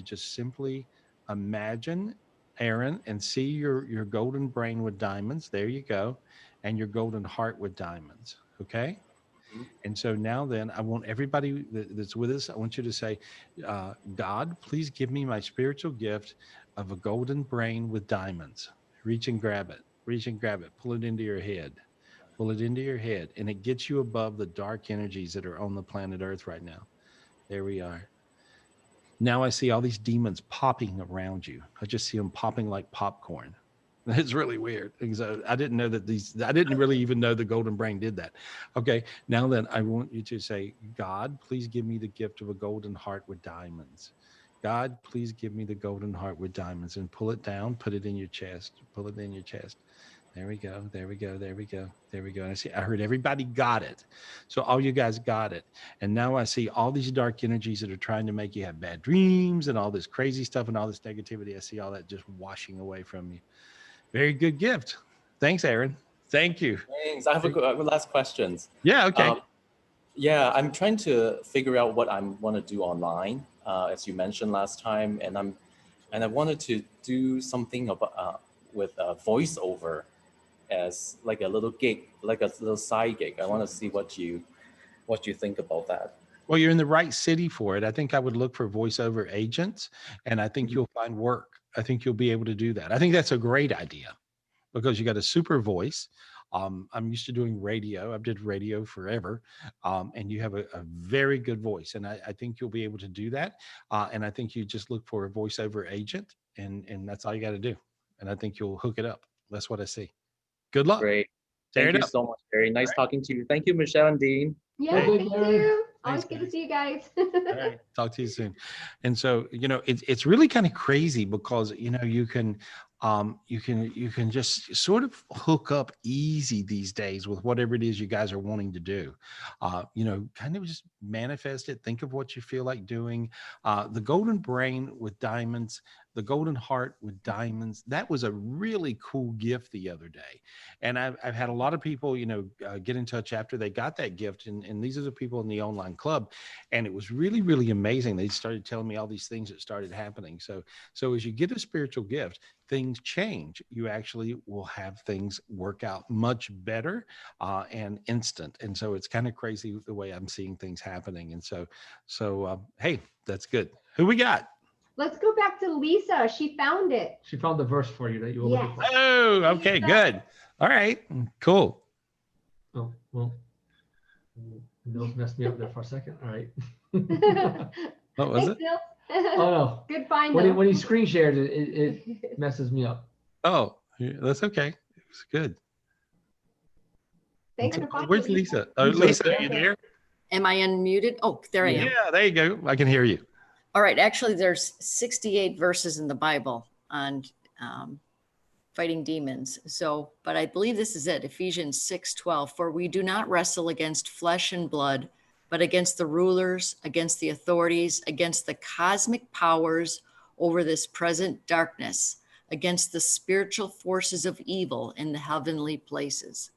just simply imagine, Aaron, and see your golden brain with diamonds. There you go. And your golden heart with diamonds. Okay. Mhm. And so now then, I want everybody that's with us, I want you to say, God, please give me my spiritual gift of a golden brain with diamonds. Reach and grab it. Reach and grab it. Pull it into your head. Pull it into your head. And it gets you above the dark energies that are on the planet Earth right now. There we are. Now I see all these demons popping around you. I just see them popping like popcorn. It's really weird. I didn't know that I didn't really even know the golden brain did that. Okay. Now then, I want you to say, God, please give me the gift of a golden heart with diamonds. God, please give me the golden heart with diamonds, and pull it down, put it in your chest, pull it in your chest. There we go. There we go. There we go. There we go. And I heard everybody got it. So all you guys got it. And now I see all these dark energies that are trying to make you have bad dreams and all this crazy stuff and all this negativity. I see all that just washing away from you. Very good gift. Thanks, Aaron. Thank you. Thanks. I have a last questions. Yeah. Okay. Yeah, I'm trying to figure out what I want to do online, as you mentioned last time, and I wanted to do something about with voiceover as like a little gig, like a little side gig. I want to see what you think about that. Well, you're in the right city for it. I think I would look for voiceover agents, and I think you'll find work. I think you'll be able to do that. I think that's a great idea because you got a super voice. I'm used to doing radio. I've did radio forever. And you have a very good voice. And I think you'll be able to do that. And I think you just look for a voiceover agent, and that's all you got to do. And I think you'll hook it up. That's what I see. Good luck. Great. Tear Thank it you up. so much. Very nice talking to you. Thank you, Michelle and Dean. Yeah, Hey, thank Aaron. you. Always Thanks, good to guys. see you guys. All right. Talk to you soon. And so, it's really kind of crazy because, you can just sort of hook up easy these days with whatever it is you guys are wanting to do. Kind of just manifest it. Think of what you feel like doing. The golden brain with diamonds, the golden heart with diamonds. That was a really cool gift the other day. And I've had a lot of people, get in touch after they got that gift. And these are the people in the online club. And it was really, really amazing. They started telling me all these things that started happening. So as you get a spiritual gift, things change. You actually will have things work out much better and instant. And so it's kind of crazy the way I'm seeing things happening. And so hey, that's good. Who we got? Let's go back to Lisa. She found it. She found the verse for you that you were looking for. Oh, okay, good. All right, cool. Oh, well, Nils messed me up there for a second. All right. What was Thanks, it? Bill. Oh, no. Good find, When though. he screen shares it, it messes me up. Oh, yeah, that's okay. It was good. Thanks for finding Where's it, Lisa? Oh, Lisa, are you there? Am I unmuted? Oh, there I am. Yeah, there you go. I can hear you. All right. Actually, there's 68 verses in the Bible on fighting demons. So, but I believe this is it. Ephesians 6:12. For we do not wrestle against flesh and blood, but against the rulers, against the authorities, against the cosmic powers over this present darkness, against the spiritual forces of evil in the heavenly places.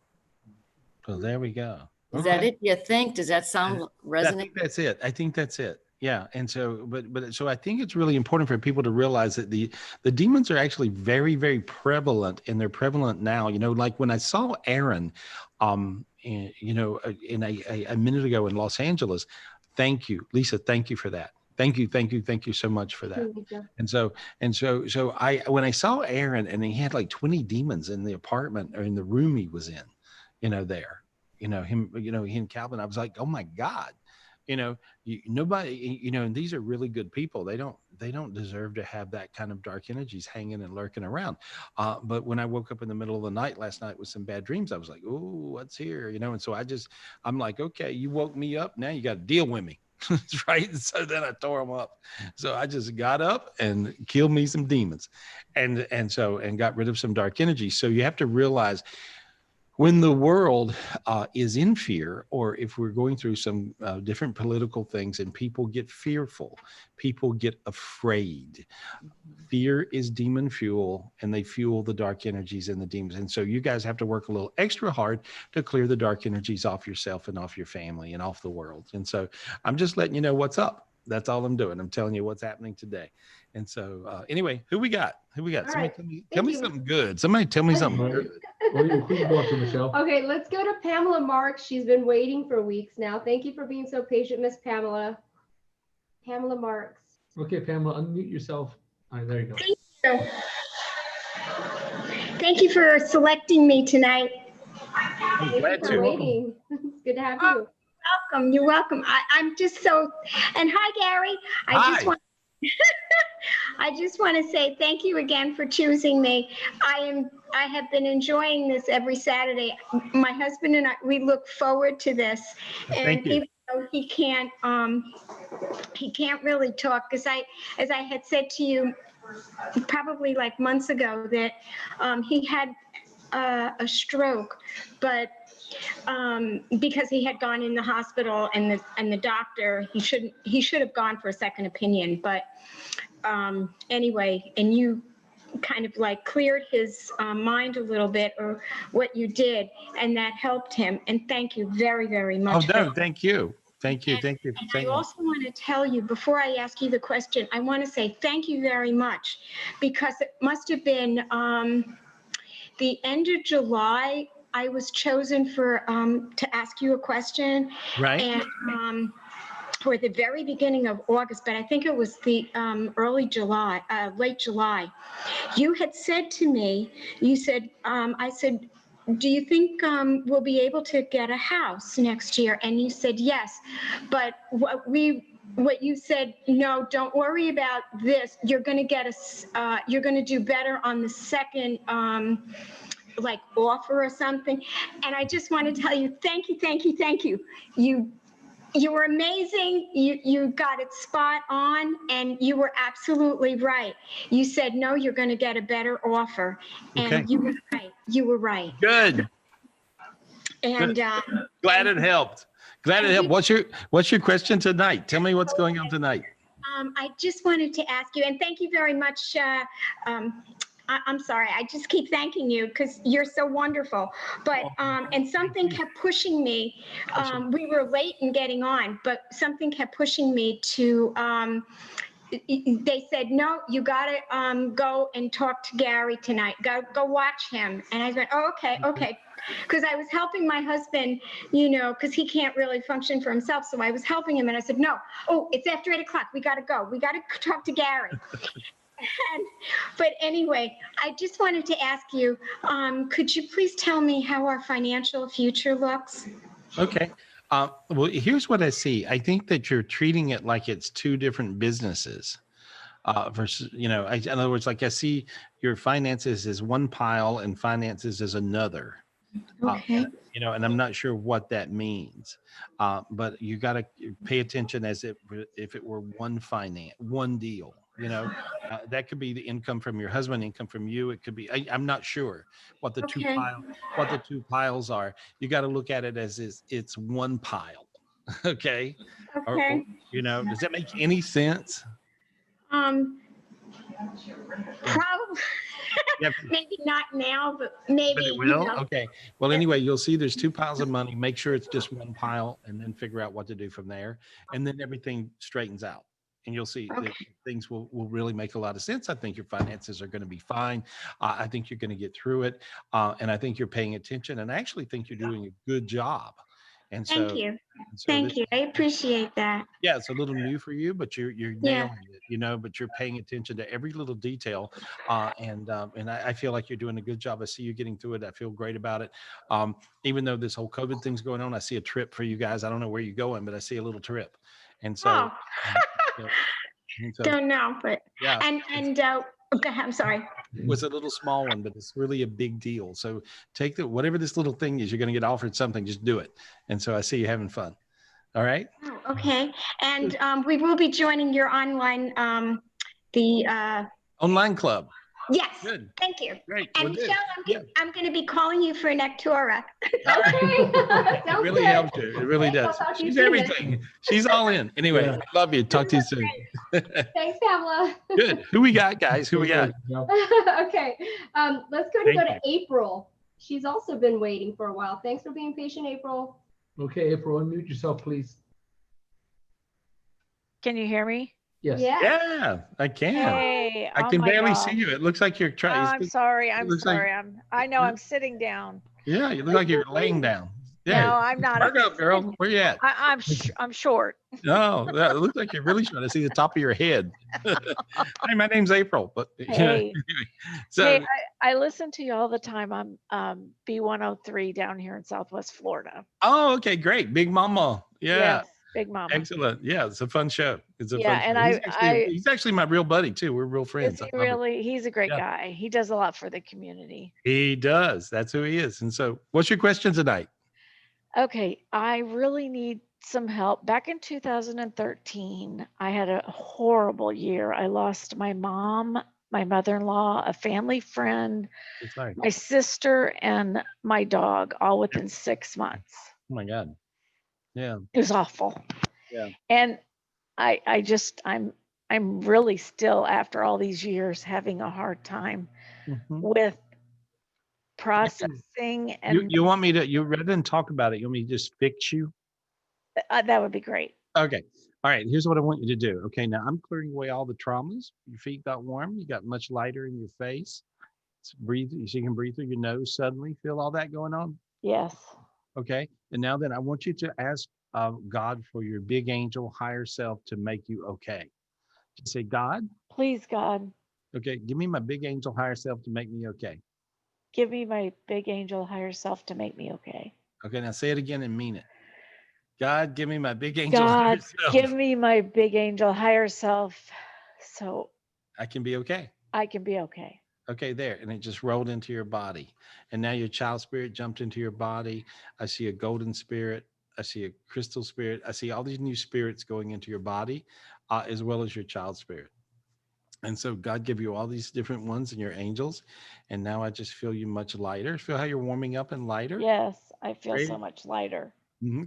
So there we go. Is that it? You think? Does that sound I resonant? think that's it. I think that's it. Yeah. And so, but so I think it's really important for people to realize that the demons are actually very, very prevalent, and they're prevalent now. You know, like when I saw Aaron, you know, in a minute ago in Los Angeles. Thank you, Lisa. Thank you for that. Thank you so much for that. And so when I saw Aaron, and he had like 20 demons in the apartment or in the room he was in, you know, there, you know, he and Calvin, I was like, oh my God, you know, nobody, you know, and these are really good people. They don't deserve to have that kind of dark energies hanging and lurking around. But when I woke up in the middle of the night last night with some bad dreams, I was like, oh, what's here? You know? And so I'm like, okay, you woke me up. Now you got to deal with me. Right. And so then I tore them up. So I just got up and killed me some demons and got rid of some dark energy. So you have to realize, when the world is in fear, or if we're going through some different political things and people get fearful, people get afraid. Fear is demon fuel, and they fuel the dark energies and the demons. And so you guys have to work a little extra hard to clear the dark energies off yourself and off your family and off the world. And so I'm just letting you know what's up. That's all I'm doing. I'm telling you what's happening today. And so anyway, who we got? Somebody right. tell me something good. Somebody tell me something good. Who you going to, Michelle? Okay, let's go to Pamela Marks. She's been waiting for weeks now. Thank you for being so patient, Miss Pamela. Pamela Marks. Okay, Pamela, unmute yourself. All right, there you go. Thank you. Thank you for selecting me tonight. Thank you for waiting. It's good to have you. Welcome. You're welcome. I'm just so, and hi, Gary. I just want to say thank you again for choosing me. I have been enjoying this every Saturday. My husband and I, we look forward to this. Thank you. Even though he can't really talk, because as I had said to you probably like months ago, that he had a stroke, but because he had gone in the hospital and the doctor, he should have gone for a second opinion. But anyway, and you kind of like cleared his mind a little bit, or what you did, and that helped him. And thank you very, very much. Oh, no, thank you. Thank you. And I also want to tell you, before I ask you the question, I want to say thank you very much, because it must have been the end of July. I was chosen to ask you a question. Right. And or the very beginning of August, but I think it was the late July. You had said to me, you said, I said, do you think we'll be able to get a house next year? And you said yes, but what you said, no, don't worry about this. You're going to get you're going to do better on the second like offer or something. And I just want to tell you, thank you. You were amazing. You got it spot on, and you were absolutely right. You said, no, you're going to get a better offer. And Okay. you were right. You were right. Good. And glad it helped. Glad it helped. What's your question tonight? Tell me what's going on tonight. I just wanted to ask you, and thank you very much. I'm sorry, I just keep thanking you because you're so wonderful. But, and something kept pushing me. We were late in getting on, but something kept pushing me to, they said, no, you got to go and talk to Gary tonight. Go watch him. And I went, oh, okay. Because I was helping my husband, because he can't really function for himself. So I was helping him, and I said, no, it's after 8 o'clock. We got to go. We got to talk to Gary. But anyway, I just wanted to ask you, could you please tell me how our financial future looks? Okay. Well, here's what I see. I think that you're treating it like it's two different businesses versus, in other words, like I see your finances as one pile and finances as another. Okay. And I'm not sure what that means, but you got to pay attention as if it were one deal. That could be the income from your husband, income from you. It could be, I'm not sure what the two piles are. You got to look at it as it's one pile. Okay. Okay. Does that make any sense? Probably, Yeah, maybe not now, but but maybe, it you will. know. Okay. Well, anyway, you'll see there's 2 piles of money. Make sure it's just one pile, and then figure out what to do from there, and then everything straightens out. And you'll see that Okay. things will really make a lot of sense. I think your finances are going to be fine. I think you're going to get through it. And I think you're paying attention. And I actually think you're doing a good job. And Thank so, you. and so Thank this, you. I appreciate that. yeah, it's a little new for you, but you're Yeah. nailing it, you know, but you're paying attention to every little detail. And I feel like you're doing a good job. I see you getting through it. I feel great about it. Even though this whole COVID thing's going on, I see a trip for you guys. I don't know where you're going, but I see a little trip. And so, Oh, so, and so don't know, but, yeah, I'm sorry. it was a little small one, but it's really a big deal. So take whatever this little thing is, you're going to get offered something, just do it. And so I see you having fun. All right. Oh, okay. And we will be joining your online, Online club. yes, Good. thank you. Great. And Well, good. Michelle, I'm going to be calling you for Nectura. All right. Okay. It Sounds really good. helps you. It really Thanks, does. I'll talk to you She's soon then. everything. She's all in. Anyway, Yeah. love you. Talk to you soon. Thanks, Pamela. Good. Who we got, guys? Who we got? Okay. Let's go Thank to April. She's also been waiting for a while. Thanks for being patient, April. Okay, April, unmute yourself, please. Can you hear me? Yes. Yeah, I can. Hey, I oh can my barely see gosh. you. It looks like you're Oh, trying. I'm sorry. it I'm looks like- sorry. I know I'm sitting down. Yeah, you look like you're laying down. Yeah. No, I'm not. Perk up, girl. Where you at? I'm short. No, it looks like you're really trying to see the top of your head. Hey, my name's April. But Hey. so Hey, I listen to you all the time. I'm B103 down here in Southwest Florida. oh, okay, great. Big Mama. Yeah. Yes, Big Mama. Excellent. Yeah, it's a fun show. It's a Yeah, fun and show. He's actually my real buddy too. We're real friends. Is he I love it. really? He's a great Yeah. guy. He does a lot for the community. He does. That's who he is. And so, what's your question tonight? Okay, I really need some help. Back in 2013, I had a horrible year. I lost my mom, my mother-in-law, a family friend, It's like, my sister, and my dog, all within 6 months. oh my God. Yeah. It was awful. Yeah. And I'm really still, after all these years, having a hard time Mhm. with processing, and You want me to, you rather than talk about it, you want me to just fix you? that would be great. Okay. All right. Here's what I want you to do. Okay. Now I'm clearing away all the traumas. Your feet got warm. You got much lighter in your face. Breathe. So you can breathe through your nose suddenly. Feel all that going on? Yes. Okay. And now then I want you to ask God for your big angel higher self to make you okay. Just say, God, Please, God, okay, give me my big angel higher self to make me okay. give me my big angel higher self to make me okay. Okay. Now say it again and mean it. God, give me my big angel higher God, self. give me my big angel higher self so I can be okay. I can be okay. Okay, there. And it just rolled into your body. And now your child spirit jumped into your body. I see a golden spirit. I see a crystal spirit. I see all these new spirits going into your body, as well as your child spirit. And so God give you all these different ones and your angels. And now I just feel you much lighter. Feel how you're warming up and lighter? Yes, I feel Great. so much lighter.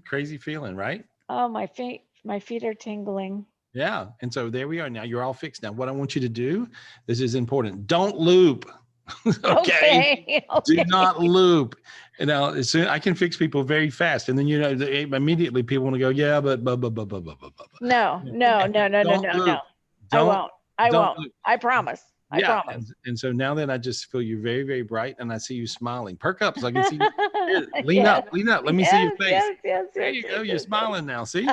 Crazy feeling, right? Oh, my feet are tingling. Yeah. And so there we are. Now you're all fixed. Now what I want you to do, this is important. Don't loop. Okay. Do not loop. You know, as soon I can fix people very fast. And then, you know, immediately people want to go, yeah, but blah, blah, blah, blah, blah, blah, blah. No. I won't. I won't. Loop. I promise. I Yeah. promise. And so now then I just feel you very, very bright and I see you smiling. Perk up so I can see you. Here, lean Yes. up. Let me see your face. Yes. There you go. You're smiling now. See?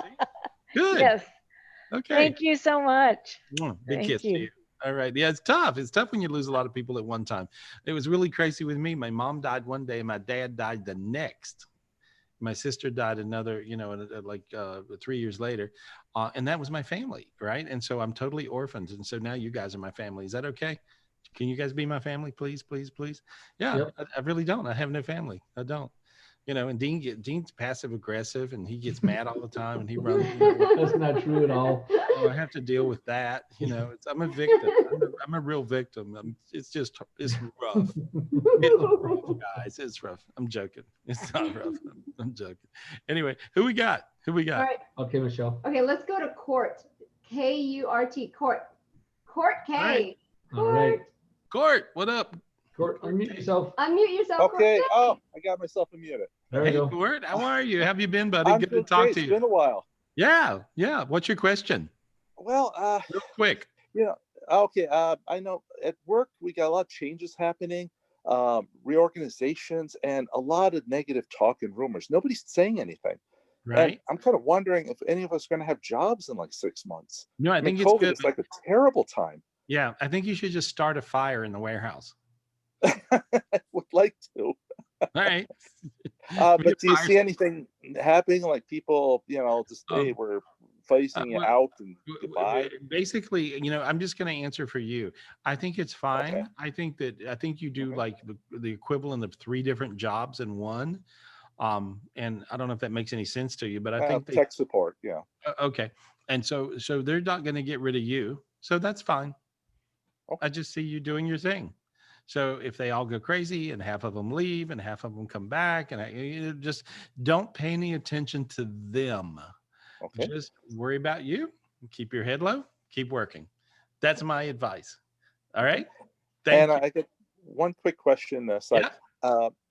Good. Yes. Okay. Thank you so much. Big Thank kiss to you. you. All right. Yeah, it's tough. It's tough when you lose a lot of people at one time. It was really crazy with me. My mom died one day and my dad died the next. My sister died another, 3 years later. And that was my family, right? And so I'm totally orphaned. And so now you guys are my family. Is that okay? Can you guys be my family, please, please, please? Yeah, Yep. I really don't. I have no family. I don't. And Dean's passive aggressive and he gets mad all the time and he runs. That's not true at all. So I have to deal with that. I'm a victim. I'm a real victim. It's rough. It's rough, guys. It's rough. I'm joking. It's not rough. I'm joking. Anyway, who we got? All right. Okay, Michelle. Okay, let's go to Court. K-U-R-T. Court. Court K. All right. All right. Court, what up? Court, unmute yourself. Unmute yourself. Okay. Court. Oh, I got myself unmuted. There we Hey, go. Court, how are you? How have you been, buddy? I'm Good to doing talk great. to It's you. been a while. Yeah. What's your question? Well, Real quick. okay. I know at work we got a lot of changes happening, reorganizations, and a lot of negative talk and rumors. Nobody's saying anything. And Right. I'm kind of wondering if any of us are going to have jobs in like 6 months. No, I mean, think it's COVID good. is like a terrible time. Yeah, I think you should just start a fire in the warehouse. I would like to. All right. But do you see anything happening? Like people, just hey, we're phasing it well, out and goodbye. Basically, I'm just going to answer for you. I think it's fine. Okay. I think you do like the equivalent of 3 different jobs in one. And I don't know if that makes any sense to you, but I think Tech support, yeah. Okay. And so they're not going to get rid of you. So that's fine. Okay. I just see you doing your thing. So if they all go crazy and half of them leave and half of them come back, and just don't pay any attention to them. Okay. Just worry about you. Keep your head low. Keep working. That's my advice. All right. And I get one quick question.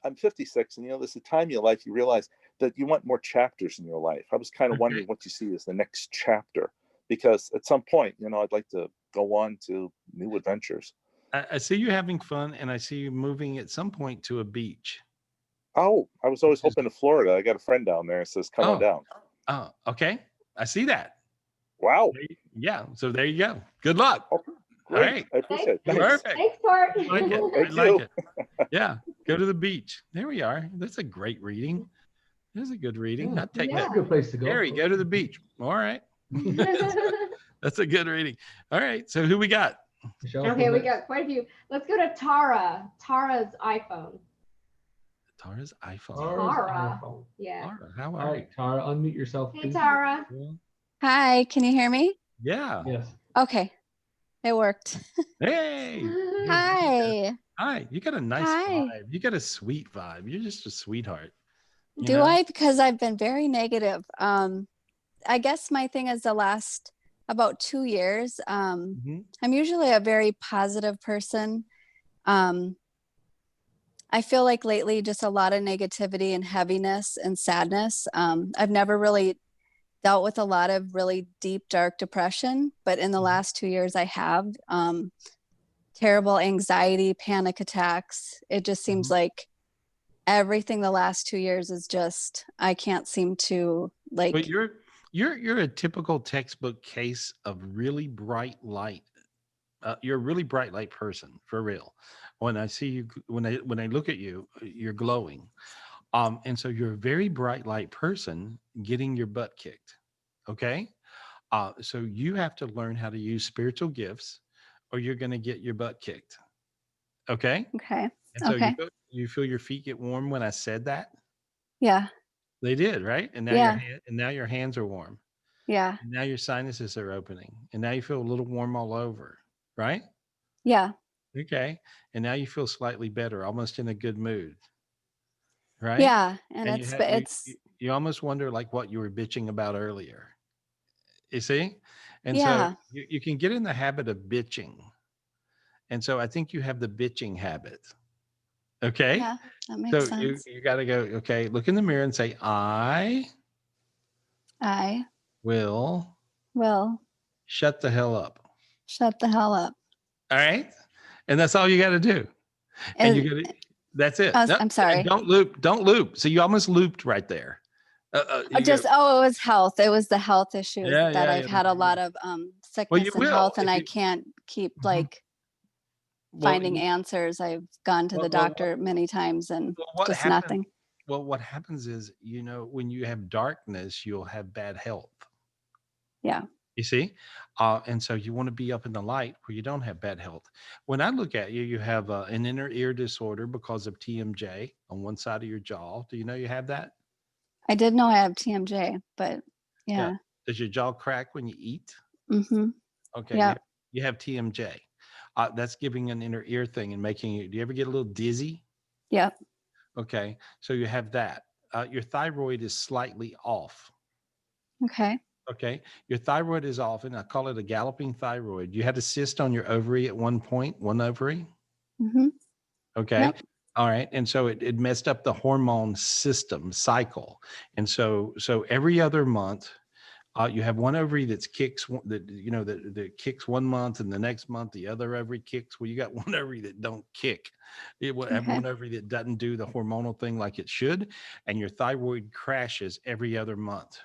I'm 56, and there's a time in your life you realize that you want more chapters in your life. I was kind of wondering what you see as the next chapter, because at some point, I'd like to go on to new adventures. I see you having fun, and I see you moving at some point to a beach. Oh, I was always hoping to Florida. I got a friend down there. Says, come on down. Oh, okay. I see that. Wow. Yeah. So there you go. Good luck. Okay, great. All right. I appreciate it. Thanks. Perfect. Thanks, Court. I like it. I Thank like you. it. Yeah. Go to the beach. There we are. That's a great reading. This is a good reading. I'd take That's that. a good place to go. Gary, go to the beach. All right. That's a good reading. All right. So who we got? Michelle, Okay, we got quite a few. Let's go to Tara. Tara's iPhone. Tara's iPhone. Tara. Yeah. Tara, how All are you? right, Tara, unmute yourself. Hey, please. Tara. Hi, can you hear me? Yeah. Yes. Okay, it worked. Hey. Hi. Hi. You got a nice Hi. vibe. You got a sweet vibe. You're just a sweetheart. You Do know? I? Because I've been very negative. I guess my thing is the last about 2 years. I'm usually a very positive person. I feel like lately just a lot of negativity and heaviness and sadness. I've never really dealt with a lot of really deep, dark depression, but in the last 2 years I have. Terrible anxiety, panic attacks. It just seems like everything the last 2 years is just, I can't seem to like. But you're a typical textbook case of really bright light. You're a really bright light person, for real. When I see you, when I look at you, you're glowing. And so you're a very bright light person getting your butt kicked. Okay. So you have to learn how to use spiritual gifts, or you're going to get your butt kicked. Okay. Okay. And so Okay. you feel your feet get warm when I said that? Yeah. They did, right? And now Yeah. now your hands are warm. Yeah. And now your sinuses are opening. And now you feel a little warm all over, right? Yeah. Okay. And now you feel slightly better, almost in a good mood. Right? Yeah. And you it's, ha- but you- it's, you almost wonder like what you were bitching about earlier. You see? And Yeah. so you can get in the habit of bitching. And so I think you have the bitching habit. Okay. yeah, that makes So sense. you got to go, okay, look in the mirror and say, I I will will shut the hell up. shut the hell up. All right. And that's all you got to do. And Is- you got to, that's it. I'm sorry. Don't loop. So you almost looped right there. It was health. It was the health issues Yeah, that yeah, I've yeah. had a lot of sickness and will, health, and if I you- can't keep Mhm. like Well, finding answers. I've gone to the doctor many times and what just happens- nothing. Well, what happens is, when you have darkness, you'll have bad health. Yeah. You see? And so you want to be up in the light where you don't have bad health. When I look at you, you have an inner ear disorder because of TMJ on one side of your jaw. Do you know you have that? I did know I have TMJ, but yeah. Does your jaw crack when you eat? Mm-hmm. Okay. Yeah. You have TMJ. That's giving an inner ear thing and making you, do you ever get a little dizzy? Yep. Okay. So you have that. Your thyroid is slightly off. Okay. Okay. Your thyroid is off, and I call it a galloping thyroid. You had a cyst on your ovary at one point, one ovary. Mm-hmm. Okay. Yep. All right. And so it messed up the hormone system cycle. And so every other month, you have one ovary that kicks that kicks 1 month, and the next month the other ovary kicks. Well, you got one ovary that don't kick. It will have Okay. one ovary that doesn't do the hormonal thing like it should, and your thyroid crashes every other month,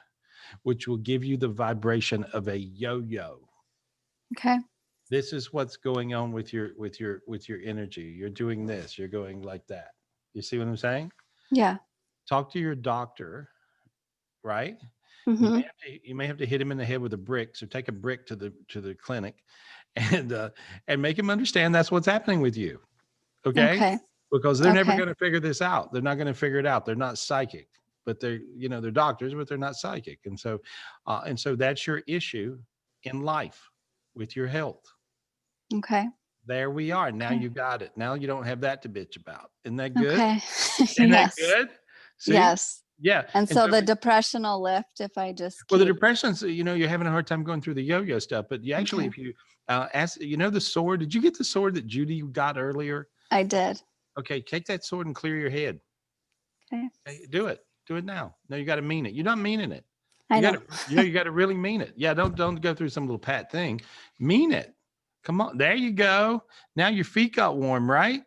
which will give you the vibration of a yo-yo. Okay. This is what's going on with your energy. You're doing this. You're going like that. You see what I'm saying? Yeah. Talk to your doctor, right? Mm-hmm. You may have to hit him in the head with a brick. So take a brick to the clinic, and make him understand that's what's happening with you. Okay. Okay. Because they're never Okay. going to figure this out. They're not going to figure it out. They're not psychic, but they're doctors, but they're not psychic. And so that's your issue in life with your health. Okay. There we are. Now Okay. you got it. Now you don't have that to bitch about. Isn't that good? Okay. Isn't that Yes. good? See? Yes. Yeah. And so the depression will lift if I just Well, the keep. depression's, you're having a hard time going through the yo-yo stuff, but you actually, Okay. if you ask, the sword, did you get the sword that Judy got earlier? I did. Okay. Take that sword and clear your head. Okay. Okay, do it. Do it now. No, you got to mean it. You're not meaning it. I know. You got to really mean it. Yeah. Don't go through some little pat thing. Mean it. Come on. There you go. Now your feet got warm, right?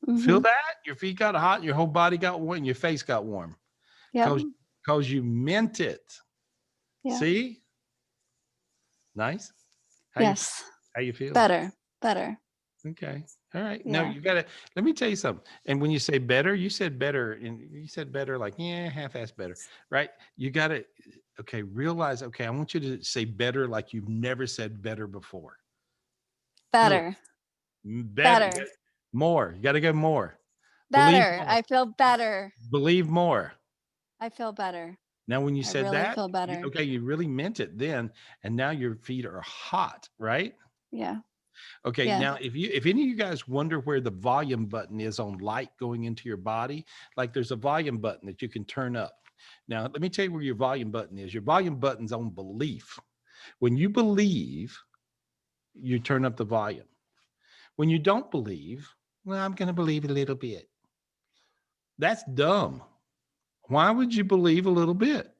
Mm-hmm. Feel that? Your feet got hot, and your whole body got warm, and your face got warm. Yeah. Because you meant it. Yeah. See? Nice. Yes. How you feel? Better. Okay. All right. Yeah. No, you got to, let me tell you something. And when you say better, you said better, and you said better like, yeah, half-ass better, right? You got to, okay, realize, okay, I want you to say better like you've never said better before. Better. Better. More. You got to go more. Better. More. I feel better. Believe more. I feel better. Now, when you I said really that, feel better. okay, you really meant it then, and now your feet are hot, right? Yeah. Okay. Yes. Now, if any of you guys wonder where the volume button is on light going into your body, like there's a volume button that you can turn up. Now, let me tell you where your volume button is. Your volume button's on belief. When you believe, you turn up the volume. When you don't believe, well, I'm going to believe a little bit. That's dumb. Why would you believe a little bit?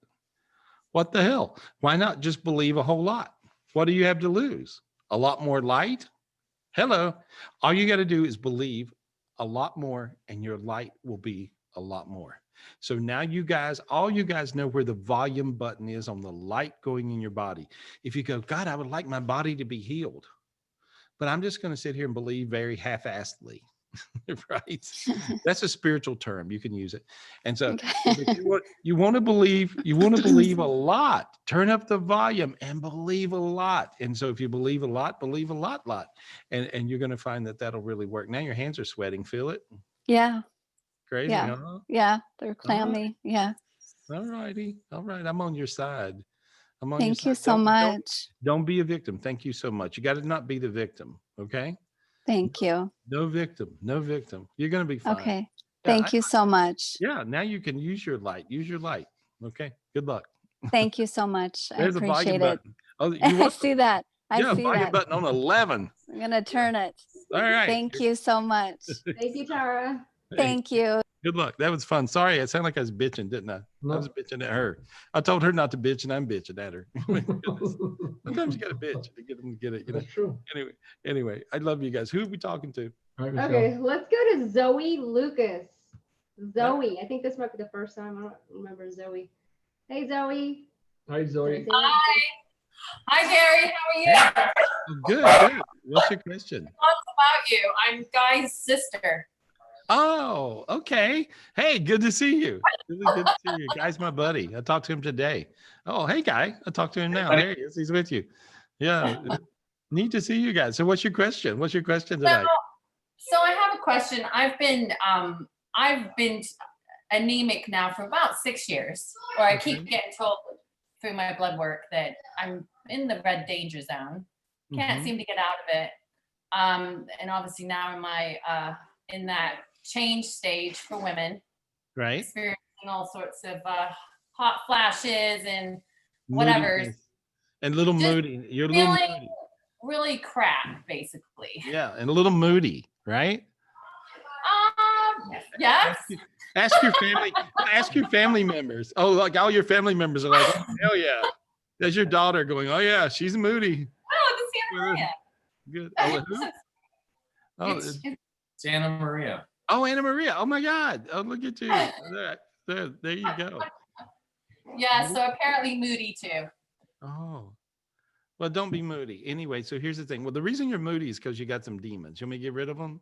What the hell? Why not just believe a whole lot? What do you have to lose? A lot more light? Hello. All you got to do is believe a lot more, and your light will be a lot more. So now all you guys know where the volume button is on the light going in your body. If you go, God, I would like my body to be healed, but I'm just going to sit here and believe very half-assedly. Right? That's a spiritual term. You can use it. And so you want to believe a lot. Turn up the volume and believe a lot. And so if you believe a lot, believe a lot. And you're going to find that that'll really work. Now your hands are sweating. Feel it? Yeah. Crazy, Yeah. huh? Yeah. They're clammy. Right. Yeah. All righty. All right. I'm on your side. Thank you so much. Don't be a victim. Thank you so much. You got to not be the victim. Okay. Thank you. No victim. You're going to be fine. Okay. Yeah, Thank you so much. Yeah. Now you can use your light. Okay. Good luck. Thank you so much. I There's a volume appreciate it. button. Oh, I see that. I see volume that. button on 11. I'm going to turn it. All right. Thank you so much. Thank you, Tara. Thank you. Good luck. That was fun. Sorry, it sounded like I was bitching, didn't I? No. I was bitching at her. I told her not to bitch, and I'm bitching at her. Sometimes you got to bitch to get them to get it. That's true. Anyway, I love you guys. Who are we talking to? All right, Michelle. Okay, let's go to Zoe Lucas. Zoe, I think this might be the first time. I don't remember Zoe. Hey, Zoe. Hi, Zoe. Hi, Gary. How are you? Good. What's your question? Lots about you. I'm Guy's sister. Oh, okay. Hey, good to see you. Really good to see you. Guy's my buddy. I talked to him today. Oh, hey, Guy. I talked to him now. There he is. He's with you. Yeah. Neat to see you guys. So what's your question? What's your question tonight? So I have a question. I've been anemic now for about 6 years, or I keep getting told through my blood work that I'm in the red danger zone. Can't seem to get out of it. And obviously now in that change stage for women, right? Experiencing all sorts of hot flashes and whatever. And a little Just moody. You're a little feeling moody. really crap, basically. Yeah, and a little moody, right? Yes. Ask your family. Ask your family members. Oh, like all your family members are like, oh, hell yeah. There's your daughter going, oh yeah, she's moody. Oh, it's Santa Maria. Good. Oh, who? Oh, It's Anna Maria. oh, Anna Maria. Oh my God. Oh, look at you. There you go. Yeah, so apparently moody too. Oh. Well, don't be moody. Anyway, so here's the thing. Well, the reason you're moody is because you got some demons. You want me to get rid of them?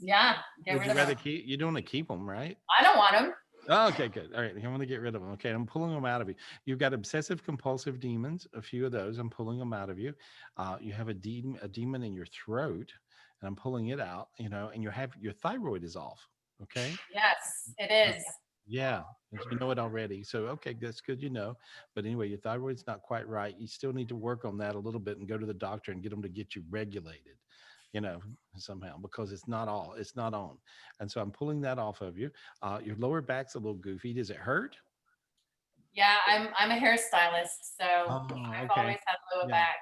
Yeah, get Would rid you of rather them. keep? You don't want to keep them, right? I don't want them. Oh, okay, good. All right, I'm going to get rid of them. Okay, I'm pulling them out of you. You've got obsessive compulsive demons, a few of those. I'm pulling them out of you. You have a demon in your throat, and I'm pulling it out. You know, and your thyroid is off. Okay. Yes, it is. Yeah, you know it already. So okay, that's good. You know, but anyway, your thyroid's not quite right. You still need to work on that a little bit and go to the doctor and get them to get you regulated. You know, somehow, because it's not on. And so I'm pulling that off of you. Your lower back's a little goofy. Does it hurt? Yeah, I'm a hairstylist, so I've okay. always had lower Yeah. back.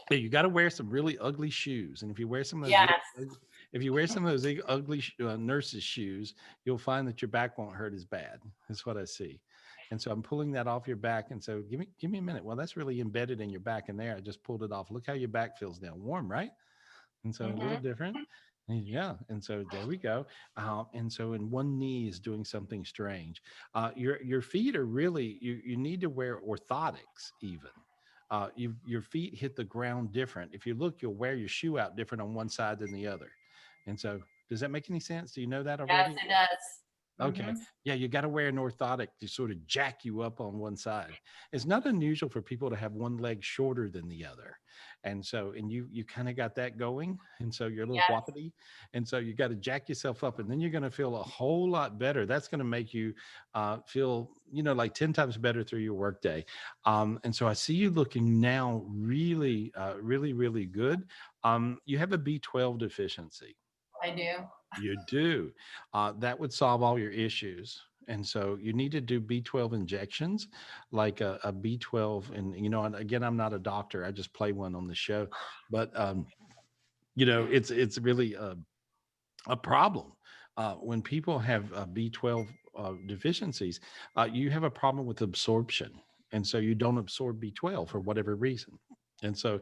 Yeah, you got to wear some really ugly shoes. And if you wear some of those, ugly nurse's shoes, you'll find that your back won't hurt as bad. That's what I see. And so I'm pulling that off your back. And so give me a minute. Well, that's really embedded in your back in there. I just pulled it off. Look how your back feels now. Warm, right? And so a little different. Yeah. And so there we go. And so in one knee is doing something strange. Your feet are really, you need to wear orthotics even. Your feet hit the ground different. If you look, you'll wear your shoe out different on one side than the other. And so does that make any sense? Do you know that already? Yes, it does. Okay. Yeah, you got to wear an orthotic to sort of jack you up on one side. It's not unusual for people to have one leg shorter than the other. And so, and you kind of got that going. And so you're a little whoppity. And so you got to jack yourself up and then you're going to feel a whole lot better. That's going to make you feel, like 10 times better through your workday. And so I see you looking now really, really, really good. You have a B12 deficiency. I do. You do. That would solve all your issues. And so you need to do B12 injections, like a B12. And, again, I'm not a doctor. I just play one on the show. But, it's really a problem. When people have B12 deficiencies, you have a problem with absorption. And so you don't absorb B12 for whatever reason. And so,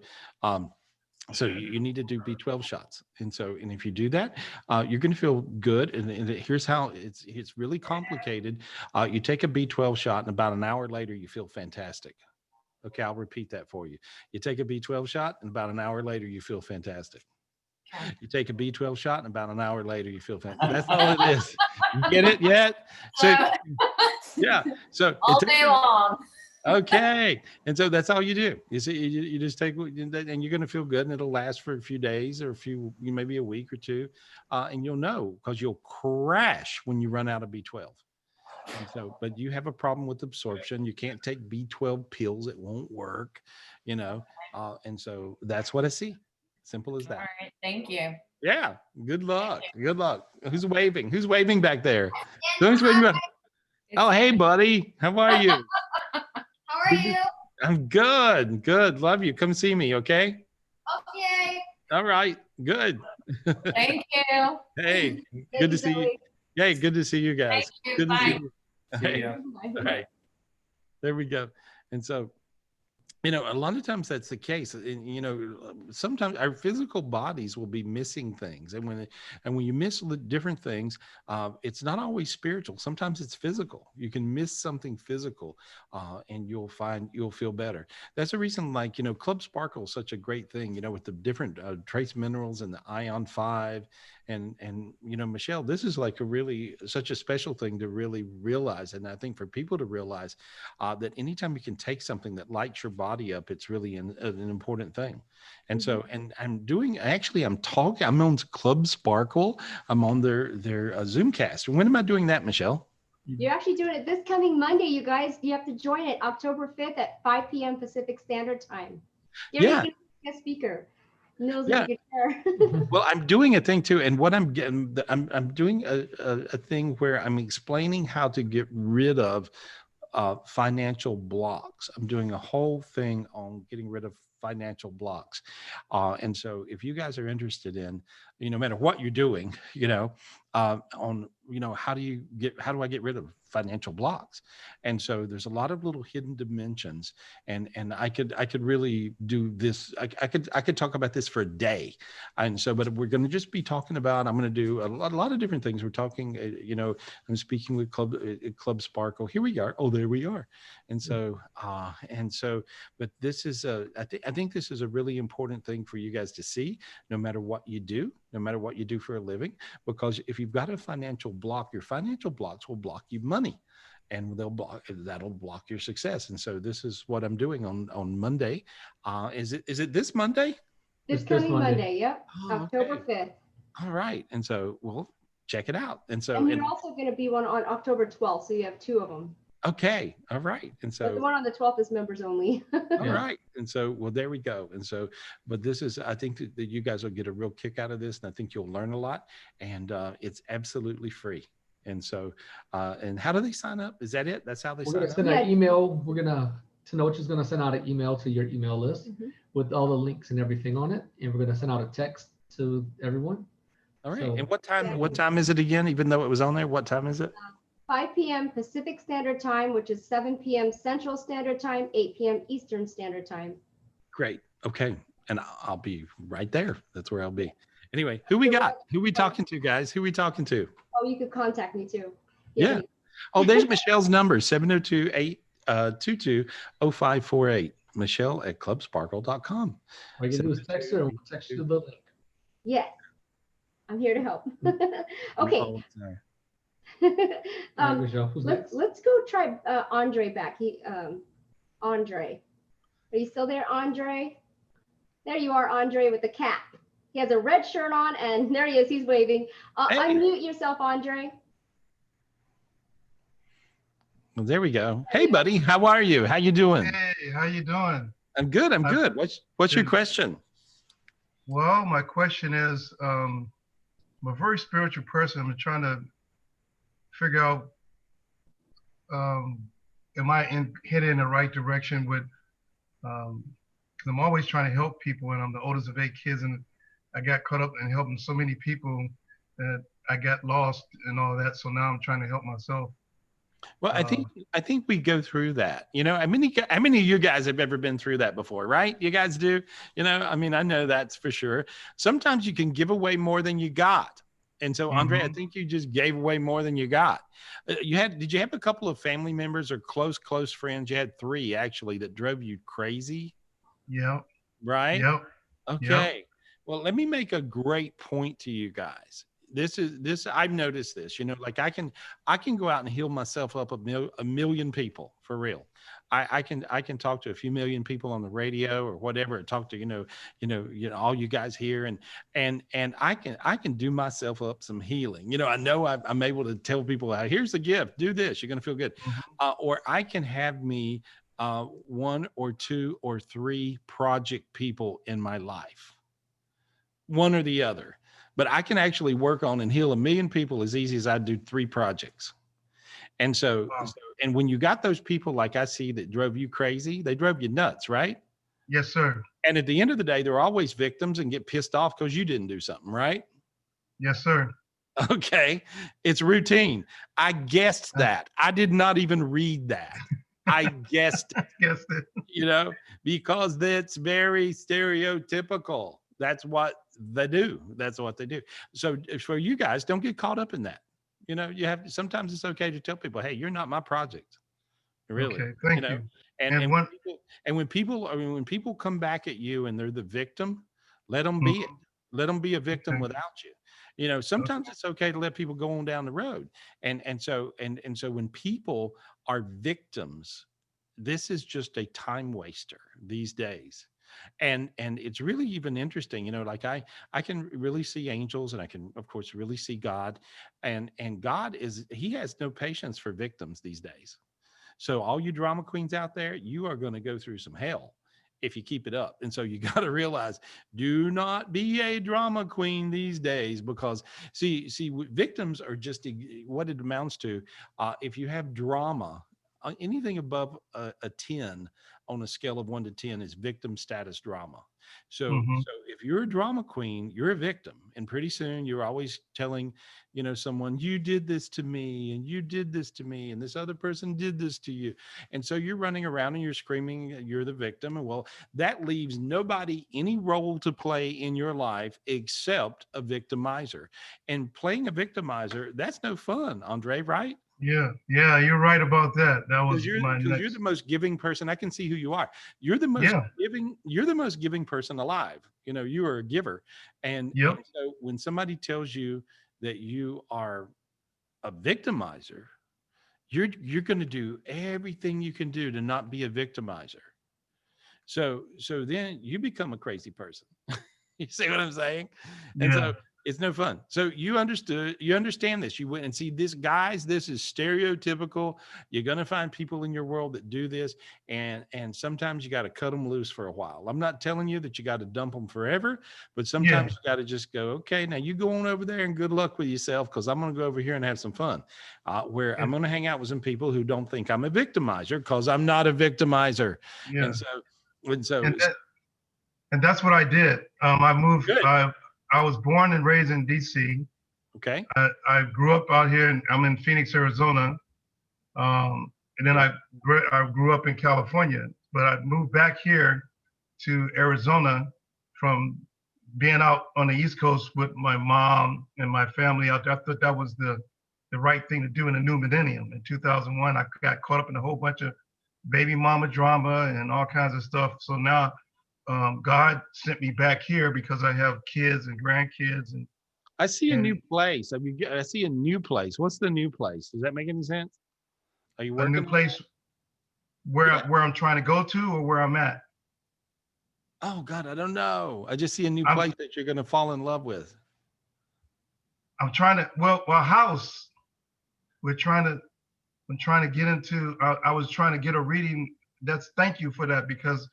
so you need to do B12 shots. And if you do that, you're going to feel good. And here's how it's really complicated. You take a B12 shot and about an hour later, you feel fantastic. Okay. I'll repeat that for you. You take a B12 shot and about an hour later, you feel fantastic. You take a B12 shot and about an hour later, you feel fantastic. That's all it is. You get it yet? So, yeah. So all day long. Okay. And so that's all you do. You see, you just take, and you're going to feel good and it'll last for a few days or maybe a week or two. And you'll know because you'll crash when you run out of B12. And so, but you have a problem with absorption. You can't take B12 pills. It won't work, and so that's what I see. Simple as that. All right. Thank you. Yeah. Good luck. Good luck. Who's waving? Who's waving back there? Who's waving back? Oh, hey, buddy. How are you? How are you? I'm good. Good. Love you. Come see me. Okay. Okay. All right. Good. Thank you. Hey, good to see you. Hey, good to see you guys. Thank you. Good Bye. to see you. See Hey. ya. All right. There we go. And so, a lot of times that's the case. And, sometimes our physical bodies will be missing things. And when you miss different things, it's not always spiritual. Sometimes it's physical. You can miss something physical and you'll feel better. That's the reason, Club Sparkle is such a great thing, with the different trace minerals and the Ion 5 and Michelle, this is like such a special thing to really realize. And I think for people to realize that anytime you can take something that lights your body up, it's really an important thing. And so, and I'm on Club Sparkle. I'm on their Zoomcast. When am I doing that, Michelle? You're actually doing it this coming Monday, you guys. You have to join it October 5th at 5 p.m. Pacific Standard Time. You're Yeah. a speaker. Knows Yeah. the guitar. Well, I'm doing a thing too, and what I'm doing a thing where I'm explaining how to get rid of financial blocks. I'm doing a whole thing on getting rid of financial blocks. And so if you guys are interested in, no matter what you're doing, on, how do I get rid of financial blocks? And so there's a lot of little hidden dimensions, and I could really do this. I could talk about this for a day. And so, but we're going to just be talking about, I'm going to do a lot of different things. We're talking, I'm speaking with Club Sparkle. Here we are. Oh, there we are. And so, but this is I think this is a really important thing for you guys to see, no matter what you do for a living, because if you've got a financial block, your financial blocks will block you money, and that'll block your success. And so this is what I'm doing on Monday. Is it this Monday? This coming Monday. Yep. Oh, October okay. 5th. All right. And so we'll check it out. And so, and you're also going to be one on October 12th. So you have two of them. Okay. All right. And so but the one on the 12th is members only. all right. And so, well, there we go. And so, but this is, I think that you guys will get a real kick out of this, and I think you'll learn a lot, and it's absolutely free. And so, and how do they sign up? Is that it? That's how they sign up? We're going to send an email. Tanocha's going to send out an email to your email list with all the links and everything on it. And we're going to send out a text to everyone. All right. So, and what time is it again? Even though it was on there, what time is it? 5 p.m. Pacific Standard Time, which is 7 p.m. Central Standard Time, 8 p.m. Eastern Standard Time. Great. Okay. And I'll be right there. That's where I'll be. Anyway, who we got? Who we talking to, guys? Who we talking to? Oh, you could contact me too. Yeah. Oh, there's Michelle's number, 702-822-0548. Michelle at clubsparkle.com. All you can do is text her, and we'll text you the link. Yes. I'm here to help. Okay. Let's go try Andre back. Andre, are you still there, Andre? There you are, Andre, with the cap. He has a red shirt on, and there he is. He's waving. Hey. Unmute yourself, Andre. Well, there we go. Hey, buddy, how are you? How you doing? Hey, how you doing? I'm good. I'm good. What's your question? Well, my question is, I'm a very spiritual person. I'm trying to figure out, am I headed in the right direction with, because I'm always trying to help people, and I'm the oldest of 8 kids, and I got caught up in helping so many people that I got lost and all that. So now I'm trying to help myself. Well, I think we go through that. How many of you guys have ever been through that before, right? You guys do. I know that's for sure. Sometimes you can give away more than you got. And so, Andre, I think you just gave away more than you got. Did you have a couple of family members or close friends? You had 3 actually that drove you crazy. Yeah. Right. Yep. Okay. Yep. Well, let me make a great point to you guys. I've noticed this, like I can go out and heal myself up a million people for real. I can talk to a few million people on the radio or whatever, talk to, all you guys here. And I can do myself up some healing. I know I'm able to tell people, here's the gift, do this, you're going to feel good. Or I can have me 1 or 2 or 3 project people in my life, one or the other. But I can actually work on and heal a million people as easy as I do 3 projects. And so, and when you got those people like I see that drove you crazy, they drove you nuts, right? Yes, sir. And at the end of the day, they're always victims and get pissed off because you didn't do something, right? Yes, sir. Okay. It's routine. I guessed that. I did not even read that. I guessed it, because that's very stereotypical. That's what they do. That's what they do. So for you guys, don't get caught up in that. Sometimes it's okay to tell people, hey, you're not my project. Really. Okay, thank you. And when people come back at you and they're the victim, let them be it. Let them be a victim without you. Sometimes it's okay to let people go on down the road. And so when people are victims, this is just a time waster these days. And it's really even interesting, like I can really see angels, and I can, of course, really see God, and God he has no patience for victims these days. So all you drama queens out there, you are going to go through some hell if you keep it up. And so you got to realize, do not be a drama queen these days, because see, victims are just what it amounts to. If you have drama, anything above a 10 on a scale of 1 to 10 is victim status drama. So, so if you're a drama queen, you're a victim. And pretty soon you're always telling, someone, you did this to me and you did this to me and this other person did this to you. And so you're running around and you're screaming, you're the victim. And well, that leaves nobody any role to play in your life except a victimizer. And playing a victimizer, that's no fun, Andre, right? Yeah, you're right about that. That was You're the most giving person. I can see who you are. You're the most giving. You're the most giving person alive. You are a giver, and so when somebody tells you that you are a victimizer, you're going to do everything you can do to not be a victimizer. So then you become a crazy person. You see what I'm saying? And so it's no fun. So you understand this. You went and see this, guys, this is stereotypical. You're going to find people in your world that do this. And sometimes you got to cut them loose for a while. I'm not telling you that you got to dump them forever, but sometimes you got to just go, okay, now you go on over there and good luck with yourself. Cause I'm going to go over here and have some fun where I'm going to hang out with some people who don't think I'm a victimizer, cause I'm not a victimizer. Yeah. And that's what I did. I moved, I was born and raised in DC. Okay. I grew up out here and I'm in Phoenix, Arizona. And then I grew up in California, but I moved back here to Arizona from being out on the East Coast with my mom and my family out there. I thought that was the right thing to do in the new millennium. In 2001, I got caught up in a whole bunch of baby mama drama and all kinds of stuff. So now God sent me back here because I have kids and grandkids. And I see a new place. I see a new place. What's the new place? Does that make any sense? Are you working? A new place where I'm trying to go to or where I'm at? Oh God, I don't know. I just see a new place that you're going to fall in love with. I'm trying to, well, house. I'm trying to get into, I was trying to get a reading. Thank you for that, because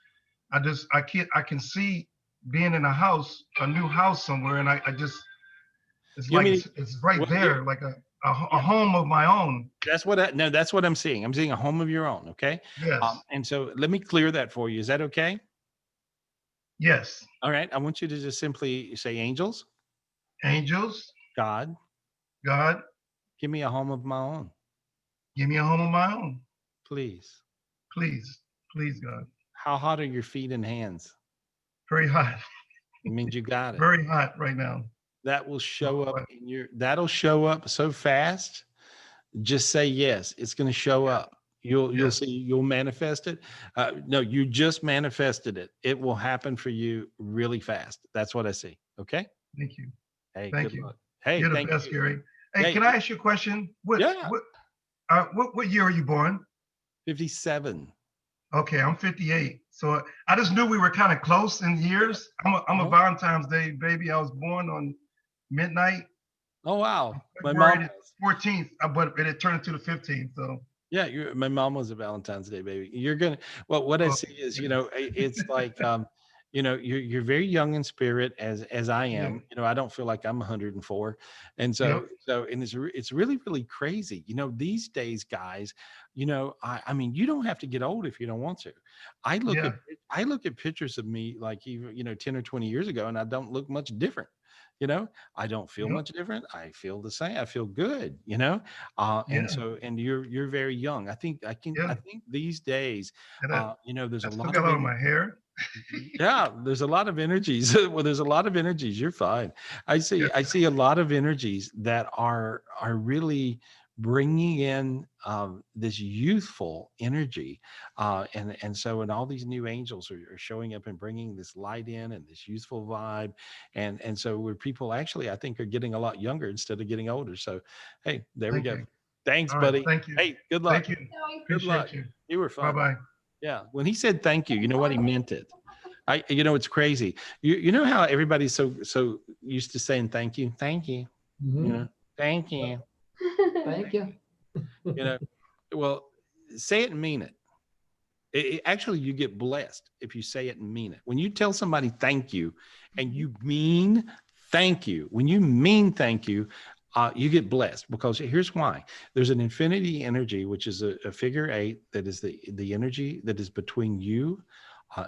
I can see being in a new house somewhere. And it's right there, like a home of my own. That's what I'm seeing. I'm seeing a home of your own. Okay. Yes. And so let me clear that for you. Is that okay? Yes. All right. I want you to just simply say angels. Angels. God. Give me a home of my own. Give me a home of my own. Please. Please, God. How hot are your feet and hands? Very hot. It means you got it. Very hot right now. That will show up that'll show up so fast. Just say yes. It's going to show up. You'll see, you'll manifest it. No, you just manifested it. It will happen for you really fast. That's what I see. Okay. Thank you. Hey, thank good you. luck. Hey, you're the best, Gary. Hey, can I ask you a question? What year are you born? 57. Okay, I'm 58. So I just knew we were kind of close in years. I'm a Valentine's Day baby. I was born on midnight. Oh wow. My mom 14th, but it turned into the 15th. So yeah, my mom was a Valentine's Day baby. You're gonna. Well, what I see is, it's like, you're very young in spirit, as I am. I don't feel like I'm 104, and so and it's really, really crazy. These days, guys. I mean, you don't have to get old if you don't want to. I look at pictures of me like even 10 or 20 years ago, and I don't look much different. I don't feel much different. I feel the same. I feel good, and so, and you're very young. I think these days, there's a lot of my hair. Yeah, there's a lot of energies. Well, there's a lot of energies. You're fine. I see a lot of energies that are really bringing in this youthful energy, and so, and all these new angels are showing up and bringing this light in and this youthful vibe, and so where people actually, I think, are getting a lot younger instead of getting older. So, hey, there we go. Thanks, buddy. Thank you. Hey, good luck. Thank you. Good luck. You were fun. Bye bye. Yeah, when he said thank you, you know what, he meant it. It's crazy. You know how everybody's so used to saying thank you, thank you, thank you. Thank you. Well, say it and mean it. Actually, you get blessed if you say it and mean it. When you tell somebody thank you and you mean thank you, when you mean thank you, you get blessed, because here's why. There's an infinity energy, which is a figure 8, that is the energy that is between you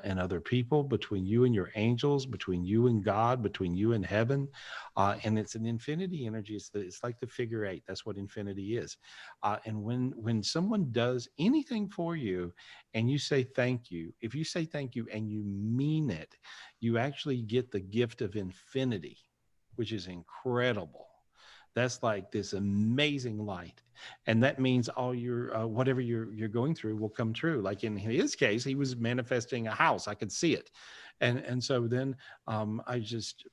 and other people, between you and your angels, between you and God, between you and heaven. And it's an infinity energy. It's like the figure 8. That's what infinity is. And when someone does anything for you and you say thank you, if you say thank you and you mean it, you actually get the gift of infinity, which is incredible. That's like this amazing light. And that means all your, whatever you're going through will come true. Like in his case, he was manifesting a house. I could see it. And so then I just,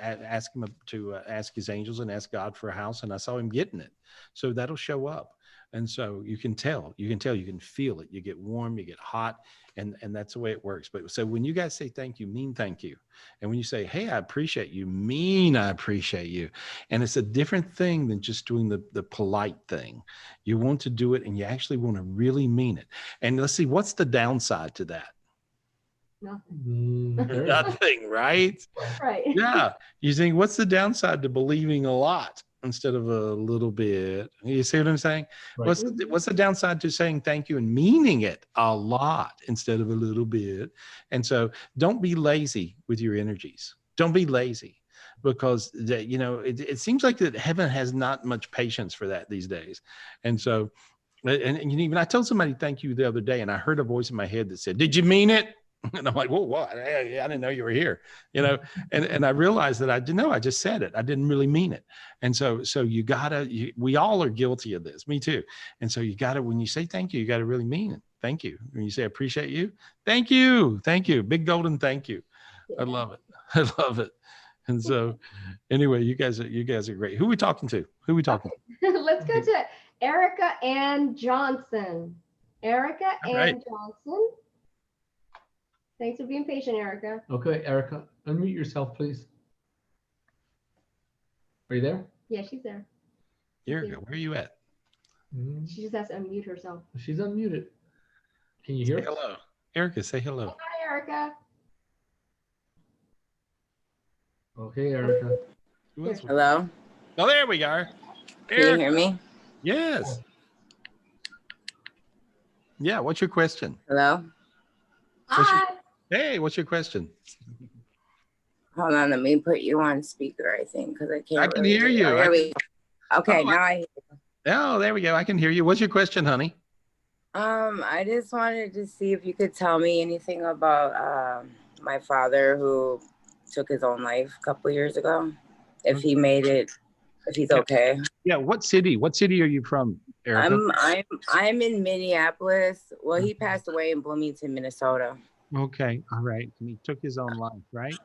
asked him to ask his angels and ask God for a house. And I saw him getting it. So that'll show up. And so you can tell, you can feel it. You get warm, you get hot, and that's the way it works. But so when you guys say thank you, mean thank you. And when you say, hey, I appreciate you, mean I appreciate you. And it's a different thing than just doing the polite thing. You want to do it and you actually want to really mean it. And let's see, what's the downside to that? Nothing. Nothing, right? Right. Yeah. You think, what's the downside to believing a lot instead of a little bit? You see what I'm saying? Right. What's the downside to saying thank you and meaning it a lot instead of a little bit? And so don't be lazy with your energies. Don't be lazy, because it seems like that heaven has not much patience for that these days. And so, and even I told somebody thank you the other day, and I heard a voice in my head that said, did you mean it? And I'm like, whoa, what? I didn't know you were here, and I realized that I didn't know. I just said it. I didn't really mean it. And so we all are guilty of this. Me too. And so when you say thank you, you got to really mean it. Thank you. When you say appreciate you, thank you. Thank you. Big golden thank you. I love it. I love it. And so anyway, you guys are great. Who are we talking to? Let's go to Erica Ann Johnson. Erica Ann Johnson. Thanks for being patient, Erica. Okay, Erica, unmute yourself, please. Are you there? Yeah, she's there. Erica, where are you at? She just has to unmute herself. She's unmuted. Can you hear us? Hello. Erica, say hello. Hi, Erica. Okay, Erica. Hello? Oh, there we are. Can you hear me? Yes. Yeah, what's your question? Hello? Hi. Hey, what's your question? Hold on, let me put you on speaker, I think, because I can't. I can hear you. There we go. Okay, now I hear you. Oh, there we go. I can hear you. What's your question, honey? I just wanted to see if you could tell me anything about my father who took his own life a couple years ago. If he made it, if he's okay. Yeah, what city? What city are you from, Erica? I'm in Minneapolis. Well, he passed away in Bloomington, Minnesota. Okay, all right. And he took his own life, right?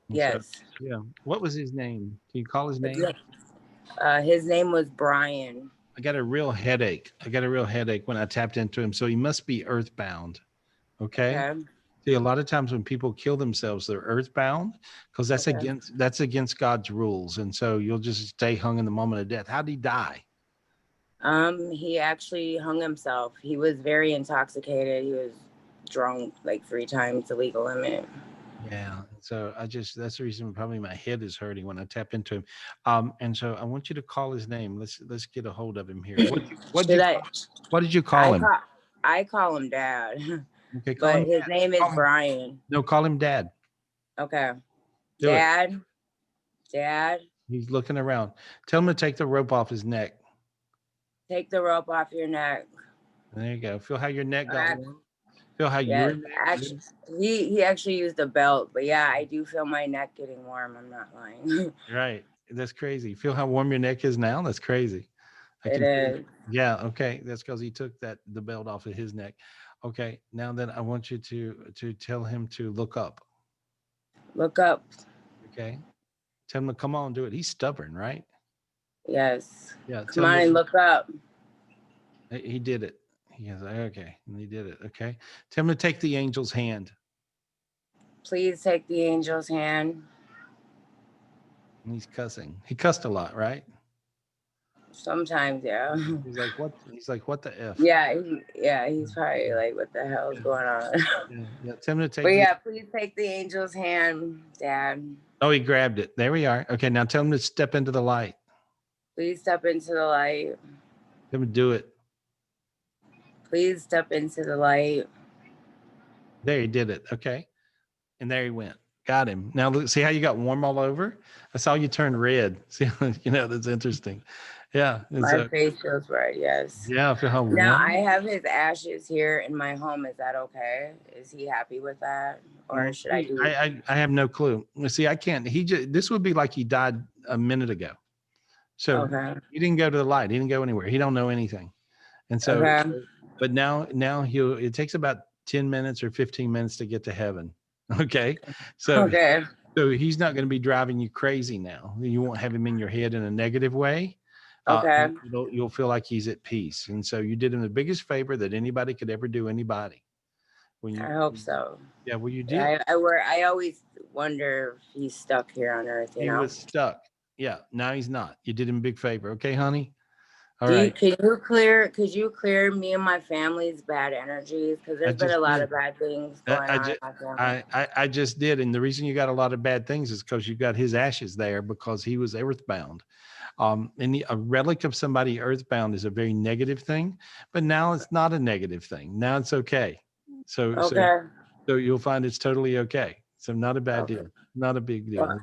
And Yes. so, yeah. What was his name? Can you call his name? His name was Brian. I got a real headache. When I tapped into him. So he must be earthbound. Okay. See, a lot of times when people kill themselves, they're earthbound, because that's against God's rules. And so you'll just stay hung in the moment of death. How did he die? He actually hung himself. He was very intoxicated. He was drunk like 3 times the legal limit. Yeah. So that's the reason probably my head is hurting when I tap into him. And so I want you to call his name. Let's get a hold of him here. What did you call him? I call him Dad. Okay, but his name is Brian. No, call him Dad. Okay. Do it. Dad. He's looking around. Tell him to take the rope off his neck. Take the rope off your neck. There you go. Feel how your neck got warm. Feel how your neck. Actually, he actually used a belt, but yeah, I do feel my neck getting warm. I'm not lying. Right. That's crazy. Feel how warm your neck is now? That's crazy. It is. Yeah. Okay. That's because he took the belt off of his neck. Okay. Now then, I want you to tell him to look up. Look up. Okay. Tell him to come on, do it. He's stubborn, right? Yes. Yeah. Come on and look up. He did it. He goes, okay. And he did it. Okay. Tell him to take the angel's hand. Please take the angel's hand. And he's cussing. He cussed a lot, right? Sometimes, yeah. He's like, what? He's like, what the F? Yeah, he's probably like, what the hell is going on? Yeah. Tell him to take. But yeah, please take the angel's hand, Dad. Oh, he grabbed it. There we are. Okay, now tell him to step into the light. Please step into the light. Tell him to do it. Please step into the light. There, he did it. Okay. And there he went. Got him. Now look, see how you got warm all over? I saw you turn red. See, that's interesting. Yeah. And My so, face feels red, yes. yeah, I feel how Now I warm. have his ashes here in my home. Is that okay? Is he happy with that? Or should I do I have no clue. See, I can't. This would be like he died a minute ago. So Okay. he didn't go to the light. He didn't go anywhere. He don't know anything. And so, Okay. but now it takes about 10 minutes or 15 minutes to get to heaven. Okay. So he's not going to be driving you crazy now. You won't have him in your head in a negative way. Okay. You'll feel like he's at peace. And so you did him the biggest favor that anybody could ever do anybody. I hope so. Yeah, well, you did. I always wonder if he's stuck here on Earth, He was stuck. Yeah, now he's not. You did him a big favor. Okay, honey? All right. Could you clear me and my family's bad energies? Because there's been a lot of bad things going on in my family. I just did. And the reason you got a lot of bad things is because you got his ashes there because he was earthbound. And a relic of somebody earthbound is a very negative thing, but now it's not a negative thing. Now it's okay. So you'll find it's totally okay. So not a bad deal, not a big deal.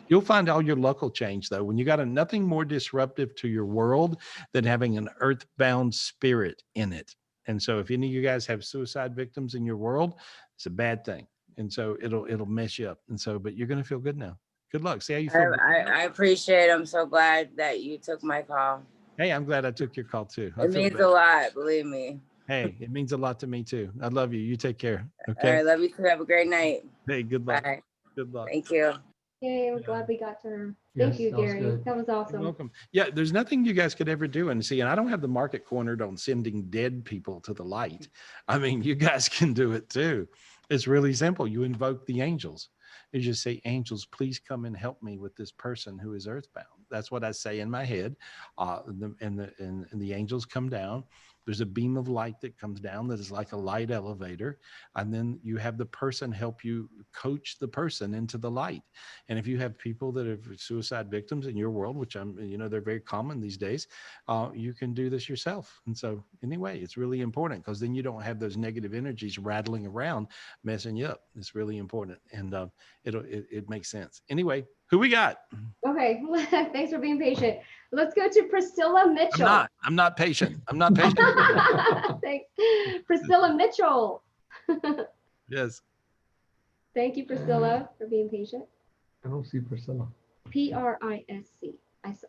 You'll find all your luck will change though. When you got nothing more disruptive to your world than having an earthbound spirit in it. And so if any of you guys have suicide victims in your world, it's a bad thing. And so it'll mess you up. And so, but you're going to feel good now. Good luck. See how you feel. I appreciate it. I'm so glad that you took my call. Hey, I'm glad I took your call too. It means a lot, believe me. Hey, it means a lot to me too. I love you. You take care. Okay. All right, love you too. Have a great night. Hey, good luck. Bye. Good luck. Thank you. Yay, we're glad we got to her. Thank you, Gary. That was awesome. You're welcome. Yeah, there's nothing you guys could ever do. And see, and I don't have the market cornered on sending dead people to the light. I mean, you guys can do it too. It's really simple. You invoke the angels. You just say, angels, please come and help me with this person who is earthbound. That's what I say in my head. And the angels come down. There's a beam of light that comes down that is like a light elevator. And then you have the person help you coach the person into the light. And if you have people that are suicide victims in your world, which they're very common these days, you can do this yourself. And so anyway, it's really important because then you don't have those negative energies rattling around, messing you up. It's really important. And it makes sense. Anyway, who we got? Okay, thanks for being patient. Let's go to Priscilla Mitchell. I'm not patient. I'm not patient. Thanks. Priscilla Mitchell. Yes. Thank you, Priscilla, for being patient. I don't see Priscilla. Prisc.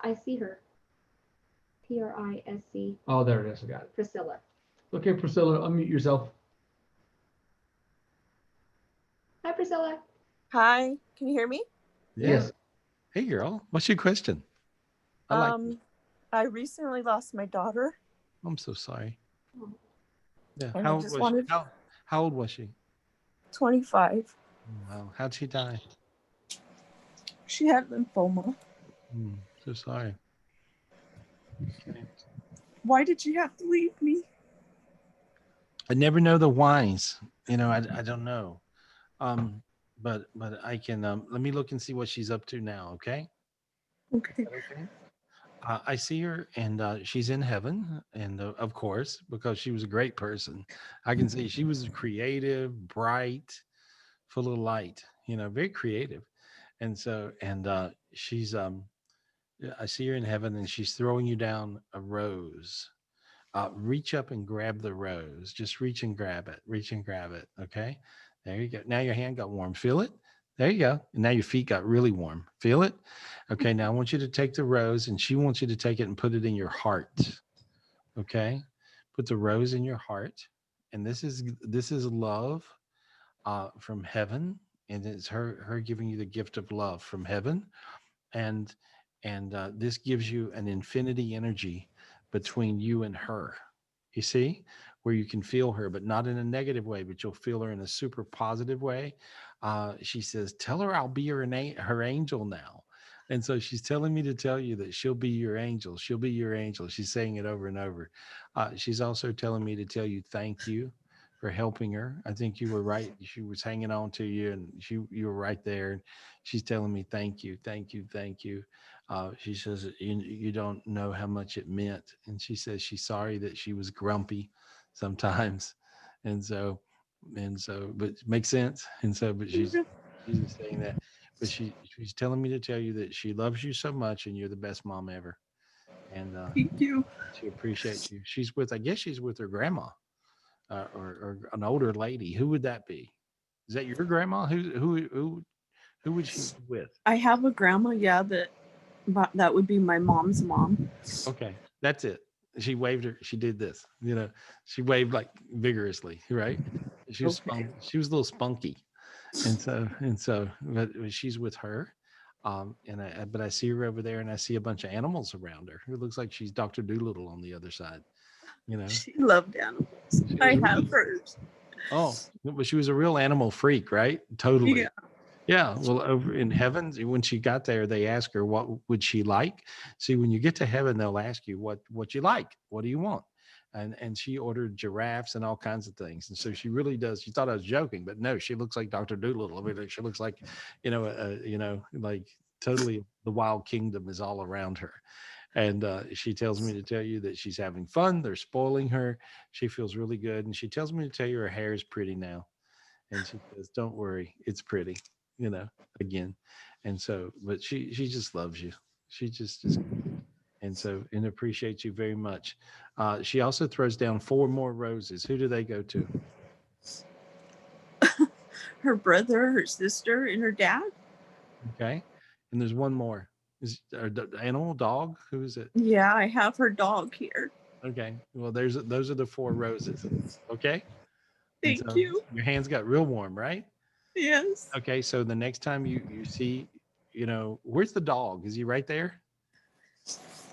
I see her. Prisc. Oh, there it is. I got it. Priscilla. Okay, Priscilla, unmute yourself. Hi, Priscilla. Hi, can you hear me? Yes. Hey, girl. What's your question? I recently lost my daughter. I'm so sorry. Yeah. And How I old just was wanted- she? How old was she? 25. Wow. How'd she die? She had lymphoma. So sorry. Okay. Why did you have to leave me? I never know the whys. I don't know. But I can let me look and see what she's up to now. Okay. Okay. I see her, and she's in heaven, and of course, because she was a great person, I can see she was creative, bright, full of light. Very creative, and so she's I see her in heaven, and she's throwing you down a rose. Reach up and grab the rose. Just reach and grab it. Reach and grab it. Okay. There you go. Now your hand got warm. Feel it? There you go. And now your feet got really warm. Feel it? Okay. Now I want you to take the rose, and she wants you to take it and put it in your heart. Okay. Put the rose in your heart. And this is love from heaven. And it's her giving you the gift of love from heaven. And this gives you an infinity energy between you and her. You see, where you can feel her, but not in a negative way, but you'll feel her in a super positive way. She says, tell her I'll be her angel now. And so she's telling me to tell you that she'll be your angel. She'll be your angel. She's saying it over and over. She's also telling me to tell you thank you for helping her. I think you were right. She was hanging on to you, and you were right there. She's telling me, thank you, thank you, thank you. She says, you don't know how much it meant. And she says she's sorry that she was grumpy sometimes. And so, but it makes sense. And so, but she's just saying that. But she's telling me to tell you that she loves you so much, and you're the best mom ever. And Thank you. she appreciates you. I guess she's with her grandma, or an older lady. Who would that be? Is that your grandma? Who would she be with? I have a grandma, yeah, that would be my mom's mom. Okay, that's it. She waved her. She did this. She waved like vigorously, right? She was she was a little spunky, and so, but she's with her. But I see her over there, and I see a bunch of animals around her. It looks like she's Dr. Doolittle on the other side. She loved animals. I have hers. Oh, but she was a real animal freak, right? Totally. Yeah. Yeah. Well, over in heaven, when she got there, they asked her what would she like. See, when you get to heaven, they'll ask you what you like. What do you want? And she ordered giraffes and all kinds of things. And so she really does. She thought I was joking, but no, she looks like Dr. Doolittle. I mean, she looks like, like totally the wild kingdom is all around her. And she tells me to tell you that she's having fun. They're spoiling her. She feels really good. And she tells me to tell you her hair is pretty now. And she says, don't worry, it's pretty, again. And so, but she just loves you. She just and appreciates you very much. She also throws down 4 more roses. Who do they go to? Her brother, her sister, and her dad. Okay. And there's one more. Is the animal dog? Who is it? Yeah, I have her dog here. Okay. Well, those are the 4 roses. Okay. Thank you. Your hands got real warm, right? Yes. Okay. So the next time you see, where's the dog? Is he right there?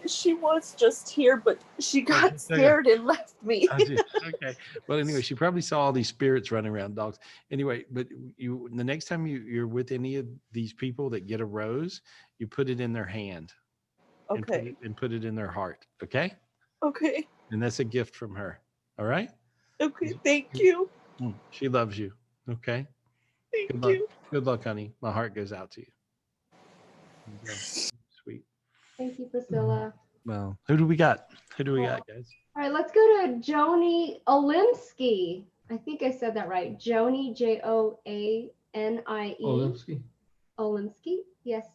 She was just here, but she got scared and left me. Okay. Well, anyway, she probably saw all these spirits running around dogs. Anyway, but the next time you're with any of these people that get a rose, you put it in their hand. Okay. And put it in their heart. Okay. Okay. And that's a gift from her. All right. Okay. Thank you. She loves you. Okay. Thank you. Good luck, honey. My heart goes out to you. Okay. Sweet. Thank you, Priscilla. Well, who do we got? Who do we got, guys? All right, let's go to Joni Olimsky. I think I said that right. Joni, Joanie. Olimsky. Olimsky. Yes.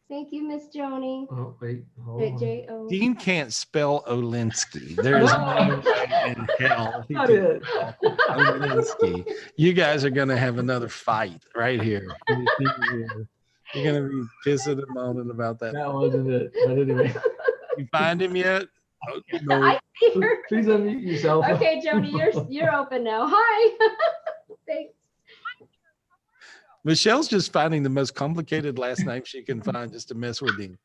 Thank you, Miss Joni. Oh, wait. J-O. Dean can't spell Olinsky. There's no way in hell he can spell Olinsky. You guys are going to have another fight right here. You're going to be pissing and moaning about that. That wasn't it. But anyway. You find him yet? Okay, no. Please unmute yourself. Okay, Joni, you're open now. Hi. Thanks. Michelle's just finding the most complicated last name she can find just to mess with him.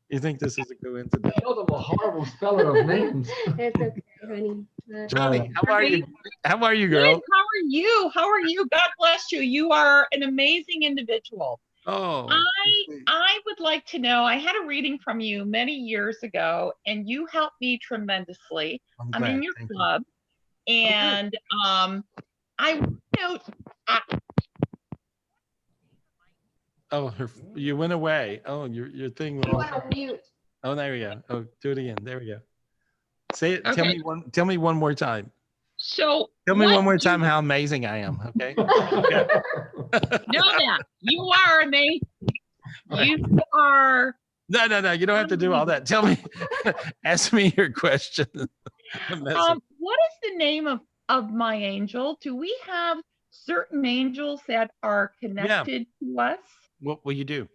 You think this is a coincidence? Those are a horrible spelling of names. It's okay, honey. Johnny, how are you? How are you, girl? Good. How are you? How are you? God bless you. You are an amazing individual. Oh. I would like to know, I had a reading from you many years ago, and you helped me tremendously. I'm in your club. And I know. You went away. Oh, your thing went on mute. Oh, there we go. Oh, do it again. There we go. Say it. Okay. Tell me one more time. So tell me one more time how amazing I am. Okay. Know that you are amazing. You are. No. You don't have to do all that. Tell me. Ask me your question. What is the name of my angel? Do we have certain angels that are connected to us? Well, you do.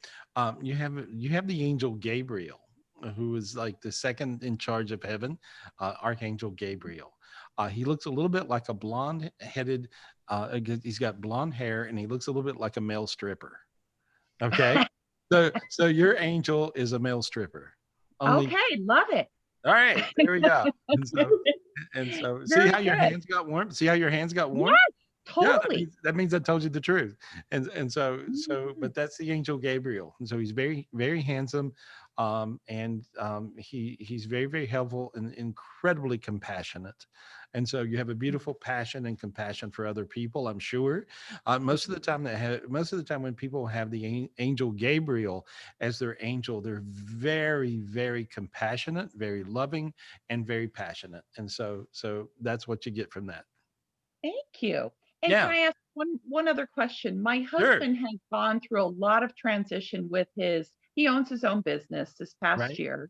You have the angel Gabriel, who is like the second in charge of heaven, Archangel Gabriel. He looks a little bit like a blonde-headed. He's got blonde hair, and he looks a little bit like a male stripper. Okay, so your angel is a male stripper. Okay, love it. All right, there we go. And so see how your hands got warm. See how your hands got warm. Yes. Totally. Yeah, that means I told you the truth. And so, but that's the angel Gabriel. And so he's very, very handsome. He's very, very helpful and incredibly compassionate. And so you have a beautiful passion and compassion for other people, I'm sure. Most of the time when people have the angel Gabriel as their angel, they're very, very compassionate, very loving, and very passionate. And so that's what you get from that. Thank you. And Yeah. can I ask one other question? My Sure. husband has gone through a lot of transition with he owns his own business this past Right. year,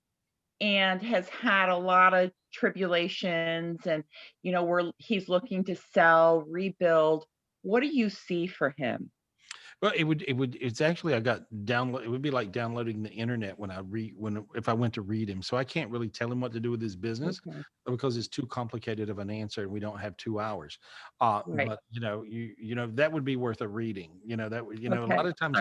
and has had a lot of tribulations, and where he's looking to sell, rebuild. What do you see for him? Well, it's actually, it would be like downloading the internet if I went to read him. So I can't really tell him what to do with his business because it's too complicated of an answer and we don't have 2 hours. Right. But that would be worth a reading. That would, a Okay. lot of times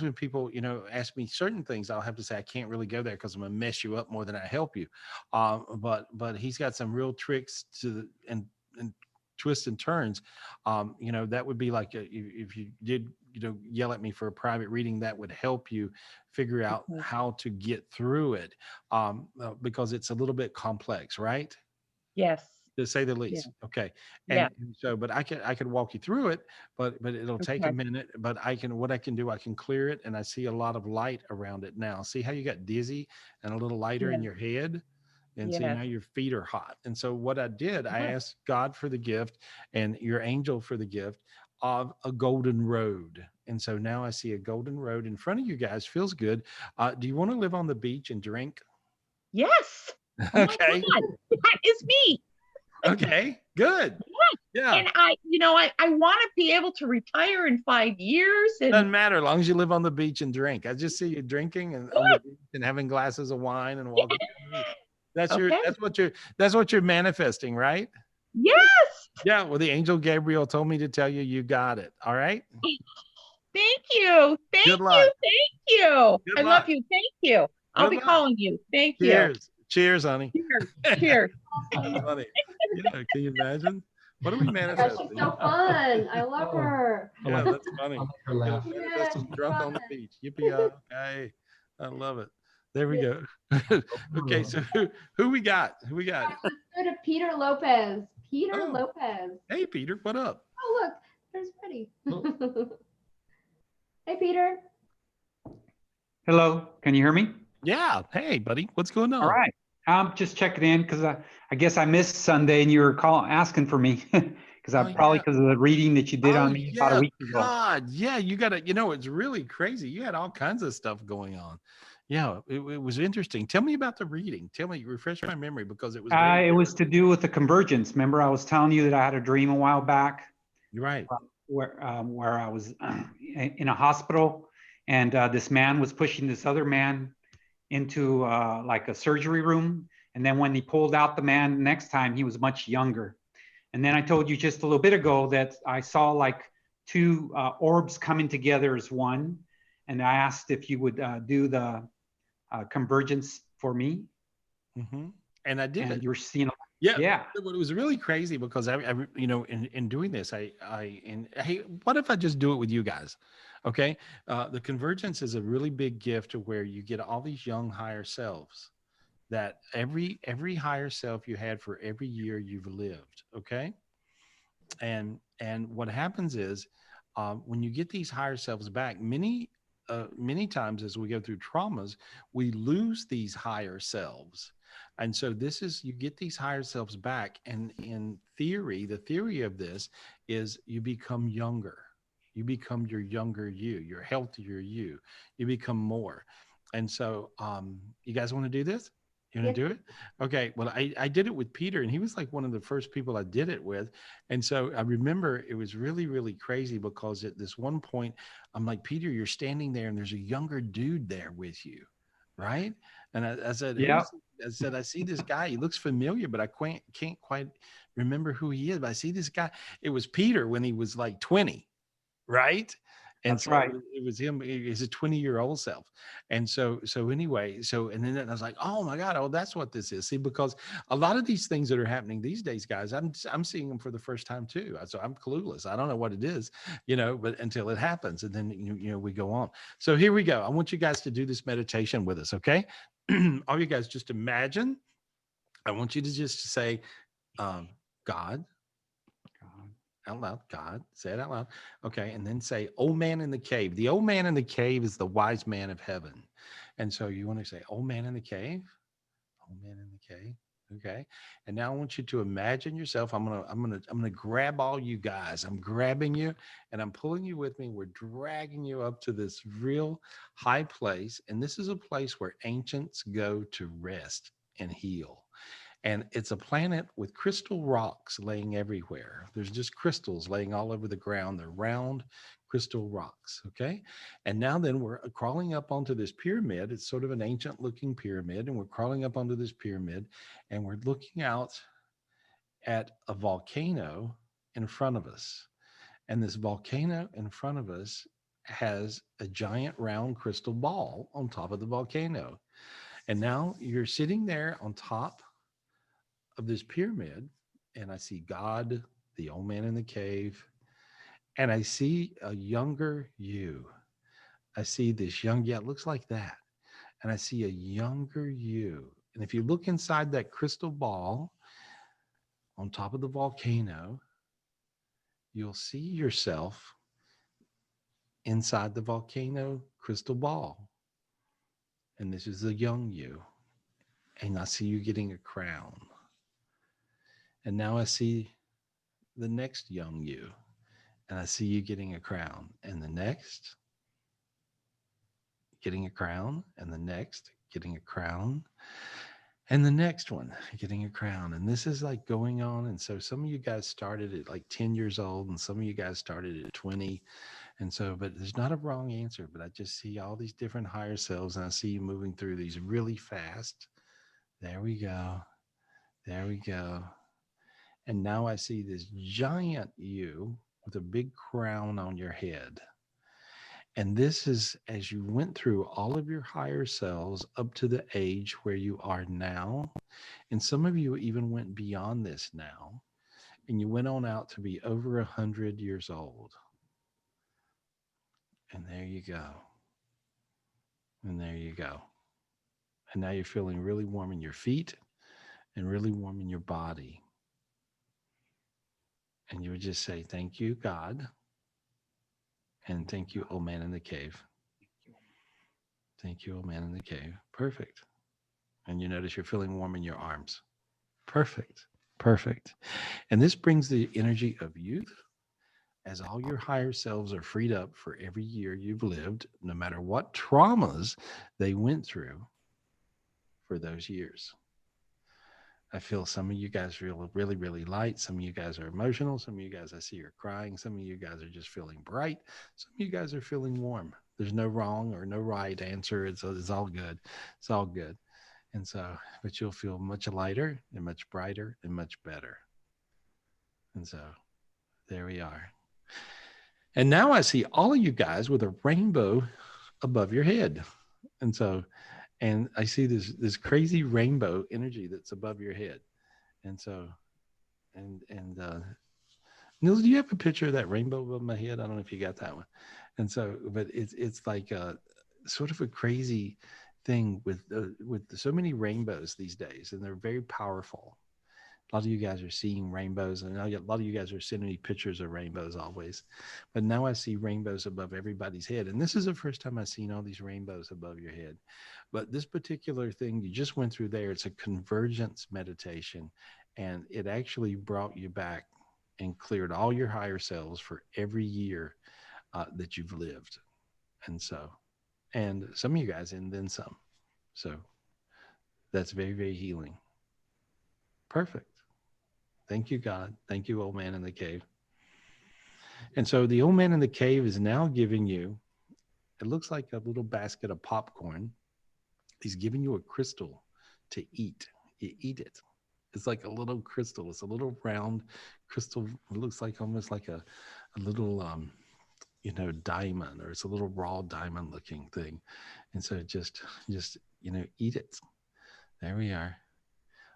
when people, ask me certain things, I'll have to say, I can't really go there because I'm gonna mess you up more than I help you. But he's got some real tricks and twists and turns. That would be like if you did yell at me for a private reading, that would help you figure out how to get through it, because it's a little bit complex, right? Yes, to say the least. Yeah. Okay. Yeah. And so, but I could walk you through it, but it'll take a Okay. minute. But what I can do, I can clear it, and I see a lot of light around it now. See how you got dizzy and a little lighter in Yeah. your head? And see, Yes. now your feet are hot. And so what I did, I Uh-huh. asked God for the gift and your angel for the gift of a golden road. And so now I see a golden road in front of you guys. Feels good. Do you want to live on the beach and drink? Yes. Oh Okay. my God, that is me. Okay, good. Yeah. And I want to be able to retire in 5 years. And Doesn't matter as long as you live on the beach and drink. I just see you drinking and on the beach and having glasses of wine and walking. That's Okay. that's what you're manifesting, right? Yes. Yeah. Well, the angel Gabriel told me to tell you, you got it. All right. Thank you. Thank Good you. luck. Thank you. Good I luck. love you. Thank you. I'll Good be luck. calling you. Thank you. Cheers. Cheers, honey. Cheers. Cheers. That's funny. Yeah, can you imagine? What are we Gosh, manifesting? she's so fun. I love her. Yeah, that's funny. I'll make her laugh. Manifesting drunk on the beach. Yippee! Hey, I love it. There we go. Okay, so who we got? Who we got? Let's go to Peter Lopez. Peter Oh. Lopez. Hey, Peter, what up? Oh, look, there's Freddie. Hey, Peter. Hello, can you hear me? Yeah. Hey, buddy, what's going on? All right. I'm just checking in because I guess I missed Sunday and you were asking for me because probably because of the reading that you did on me about a week ago. God, yeah, you got to, it's really crazy. You had all kinds of stuff going on. Yeah, it was interesting. Tell me about the reading. Refresh my memory because it was. It was to do with the convergence. Remember, I was telling you that I had a dream a while back. You're right. Where I was in a hospital and this man was pushing this other man into like a surgery room. And then when he pulled out the man next time, he was much younger. And then I told you just a little bit ago that I saw like two orbs coming together as one. And I asked if you would do the convergence for me. Mm-hmm. And I did. And you're seeing. Yeah. It was really crazy because I in doing this, hey, what if I just do it with you guys? Okay. The convergence is a really big gift to where you get all these young higher selves that every higher self you had for every year you've lived. Okay. And what happens is when you get these higher selves back, many times as we go through traumas, we lose these higher selves. And so you get these higher selves back. And in theory, the theory of this is you become younger. You become your younger you, your healthier you. You become more. And so you guys want to do this? You want to do it? Okay. Well, I did it with Peter, and he was like one of the first people I did it with. And so I remember it was really, really crazy because at this one point, I'm like, Peter, you're standing there and there's a younger dude there with you. Right. And I said, yeah. I see this guy. He looks familiar, but I can't quite remember who he is. But I see this guy. It was Peter when he was like 20. Right. And That's so right. it was him. He's a 20-year-old self. And so anyway, and then I was like, oh my God, oh, that's what this is. See, because a lot of these things that are happening these days, guys, I'm seeing them for the first time too. So I'm clueless. I don't know what it is, but until it happens, and then, we go on. So here we go. I want you guys to do this meditation with us. Okay. All you guys just imagine, I want you to just say, God, out loud, God, say it out loud. Okay. And then say, old man in the cave. The old man in the cave is the wise man of heaven. And so you want to say, old man in the cave, old man in the cave. Okay. And now I want you to imagine yourself. I'm going to grab all you guys. I'm grabbing you and I'm pulling you with me. We're dragging you up to this real high place. And this is a place where ancients go to rest and heal. And it's a planet with crystal rocks laying everywhere. There's just crystals laying all over the ground. They're round crystal rocks. Okay. And now then we're crawling up onto this pyramid. It's sort of an ancient looking pyramid. And we're crawling up onto this pyramid and we're looking out at a volcano in front of us. And this volcano in front of us has a giant round crystal ball on top of the volcano. And now you're sitting there on top of this pyramid, and I see God, the old man in the cave, and I see a younger you. I see this young, it looks like that. And I see a younger you. And if you look inside that crystal ball on top of the volcano, you'll see yourself inside the volcano crystal ball. And this is the young you. And I see you getting a crown. And now I see the next young you. And I see you getting a crown. And the next, getting a crown. And the next, getting a crown. And the next one, getting a crown. And this is like going on. And so some of you guys started at like 10 years old. And some of you guys started at 20. And so, but there's not a wrong answer. But I just see all these different higher selves. And I see you moving through these really fast. There we go. There we go. And now I see this giant you with a big crown on your head. And this is as you went through all of your higher selves up to the age where you are now. And some of you even went beyond this now. And you went on out to be over 100 years old. And there you go. And there you go. And now you're feeling really warm in your feet and really warm in your body. And you would just say, thank you, God. And thank you, old man in the cave. Thank you, old man in the cave. Perfect. And you notice you're feeling warm in your arms. Perfect. Perfect. And this brings the energy of youth as all your higher selves are freed up for every year you've lived, no matter what traumas they went through for those years. I feel some of you guys feel really, really light. Some of you guys are emotional. Some of you guys I see are crying. Some of you guys are just feeling bright. Some of you guys are feeling warm. There's no wrong or no right answer. It's all good. It's all good. And so, but you'll feel much lighter and much brighter and much better. And so there we are. And now I see all of you guys with a rainbow above your head. And so, and I see this crazy rainbow energy that's above your head. And so, Nils, do you have a picture of that rainbow above my head? I don't know if you got that one. And so, but it's like a sort of a crazy thing with so many rainbows these days, and they're very powerful. A lot of you guys are seeing rainbows, and a lot of you guys are sending me pictures of rainbows always. But now I see rainbows above everybody's head. And this is the first time I've seen all these rainbows above your head. But this particular thing you just went through there, it's a convergence meditation. And it actually brought you back and cleared all your higher selves for every year that you've lived. And so, and some of you guys, and then some. So that's very, very healing. Perfect. Thank you, God. Thank you, old man in the cave. And so the old man in the cave is now giving you, it looks like a little basket of popcorn. He's giving you a crystal to eat. You eat it. It's like a little crystal. It's a little round crystal. It looks like almost like a little you know, diamond, or it's a little raw diamond looking thing. And so just, you know, eat it. There we are.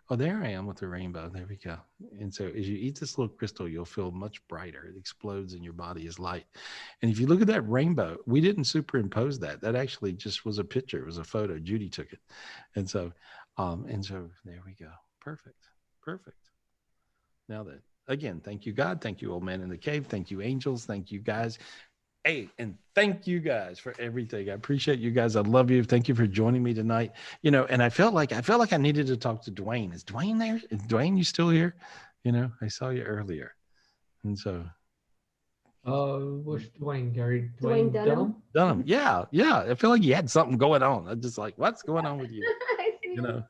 Oh, there I am with the rainbow. There we go. And so as you eat this little crystal, you'll feel much brighter. It explodes in your body as light. And if you look at that rainbow, we didn't superimpose that. That actually just was a picture. It was a photo. Judy took it. And so there we go. Perfect. Perfect. Now then, again, thank you, God. Thank you, old man in the cave. Thank you, angels. Thank you, guys. Hey, and thank you guys for everything. I appreciate you guys. I love you. Thank you for joining me tonight. You know, and I felt like I needed to talk to Dwayne. Is Dwayne there? Is Dwayne, you still here? You know, I saw you earlier. And so Which Dwayne, Gary? Dwayne Dunham? Dunham. Yeah. I feel like you had something going on. I'm just like, what's going on with you? You know.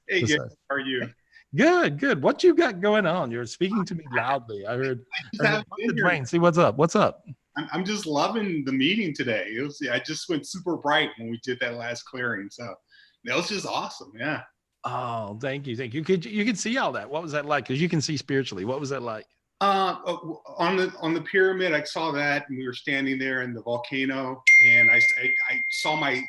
Hey, Gary, how are you? Good. What you got going on? You're speaking to me loudly. I heard Dwayne. See, what's up? What's up? I'm just loving the meeting today. I just went super bright when we did that last clearing. So that was just awesome. Yeah. Oh, thank you. You could see all that. What was that like? Because you can see spiritually. What was that like? On the pyramid, I saw that, and we were standing there in the volcano, and I saw my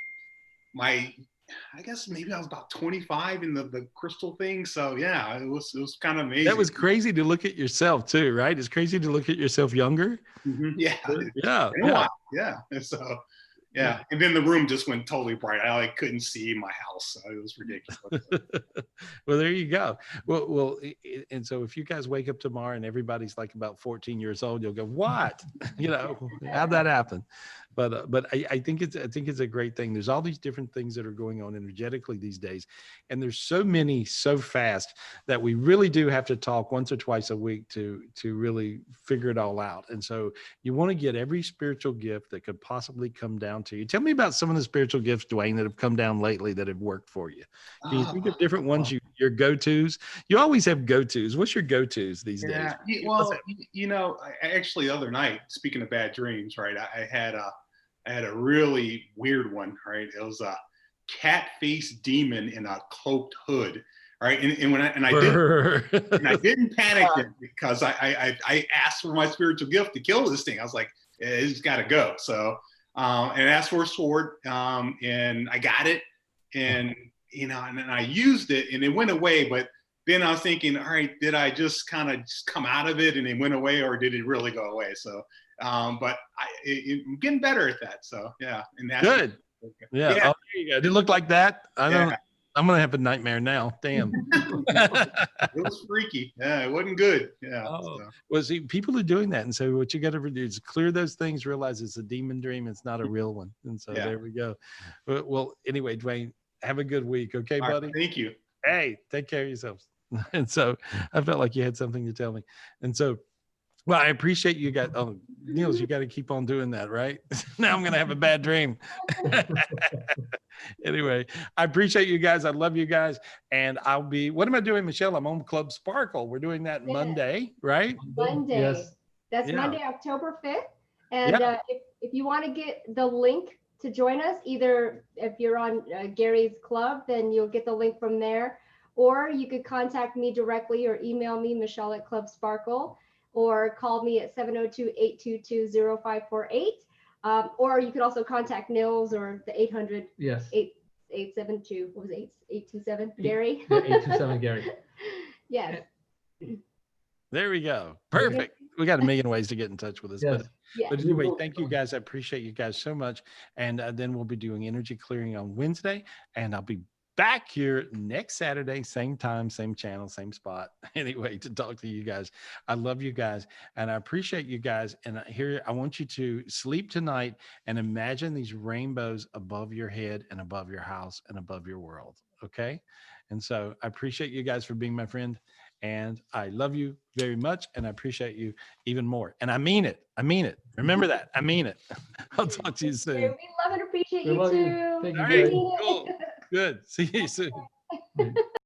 I guess maybe I was about 25 in the crystal thing. So yeah, it was kind of amazing. That was crazy to look at yourself too, right? It's crazy to look at yourself younger. Mm-hmm. Yeah. Yeah. And so, yeah. And then the room just went totally bright. I couldn't see my house. So it was ridiculous. Well, there you go. Well, and so if you guys wake up tomorrow and everybody's like about 14 years old, you'll go, what? You know, how'd that happen? But I think it's a great thing. There's all these different things that are going on energetically these days, and there's so many so fast that we really do have to talk once or twice a week to really figure it all out. And so you want to get every spiritual gift that could possibly come down to you. Tell me about some of the spiritual gifts, Dwayne, that have come down lately that have worked for you. Can you think of different ones? Your go-tos. You always have go-tos. What's your go-tos these days? Well, you know, actually the other night, speaking of bad dreams, right? I had a really weird one, right? It was a cat-faced demon in a cloaked hood, right? And I didn't panic because I asked for my spiritual gift to kill this thing. I was like, it's got to go. So and I asked for a sword, and I got it, and you know, and then I used it, and it went away. But then I was thinking, all right, did I just kind of come out of it and it went away, or did it really go away? So. But I'm getting better at that. So yeah. And that's good. Yeah. Oh, there you go. Did it look like that? I'm going to have a nightmare now. Damn. It was freaky. Yeah. It wasn't good. Yeah. Oh. Well, see, people are doing that. And so what you got to do is clear those things, realize it's a demon dream. It's not a real one. And so there we go. Well, anyway, Dwayne, have a good week. Okay, buddy. Thank you. Hey, take care of yourselves. And so I felt like you had something to tell me. And so, well, I appreciate you guys. Oh, Niels, you got to keep on doing that, right? Now I'm going to have a bad dream. Anyway, I appreciate you guys. I love you guys. And what am I doing, Michelle? I'm on Club Sparkle. We're doing that Monday, right? Monday. Yes. That's Monday, October 5th. And if you want to get the link to join us, either if you're on Gary's club, then you'll get the link from there. Or you could contact me directly or email me, Michelle at Club Sparkle. Or call me at 702-822-0548. Or you could also contact Nils or the 800 872, what was it, 827 Gary? Yeah, 827 Gary. Yes. There we go. Perfect. We got a million ways to get in touch with us. But anyway, thank you guys. I appreciate you guys so much. And then we'll be doing energy clearing on Wednesday. And I'll be back here next Saturday, same time, same channel, same spot. Anyway, to talk to you guys. I love you guys and I appreciate you guys. And here, I want you to sleep tonight and imagine these rainbows above your head and above your house and above your world. Okay. And so I appreciate you guys for being my friend. And I love you very much. And I appreciate you even more. And I mean it. I mean it. Remember that. I mean it. I'll talk to you soon. We love and appreciate you too. Thank you. All right, cool. Good. See you soon.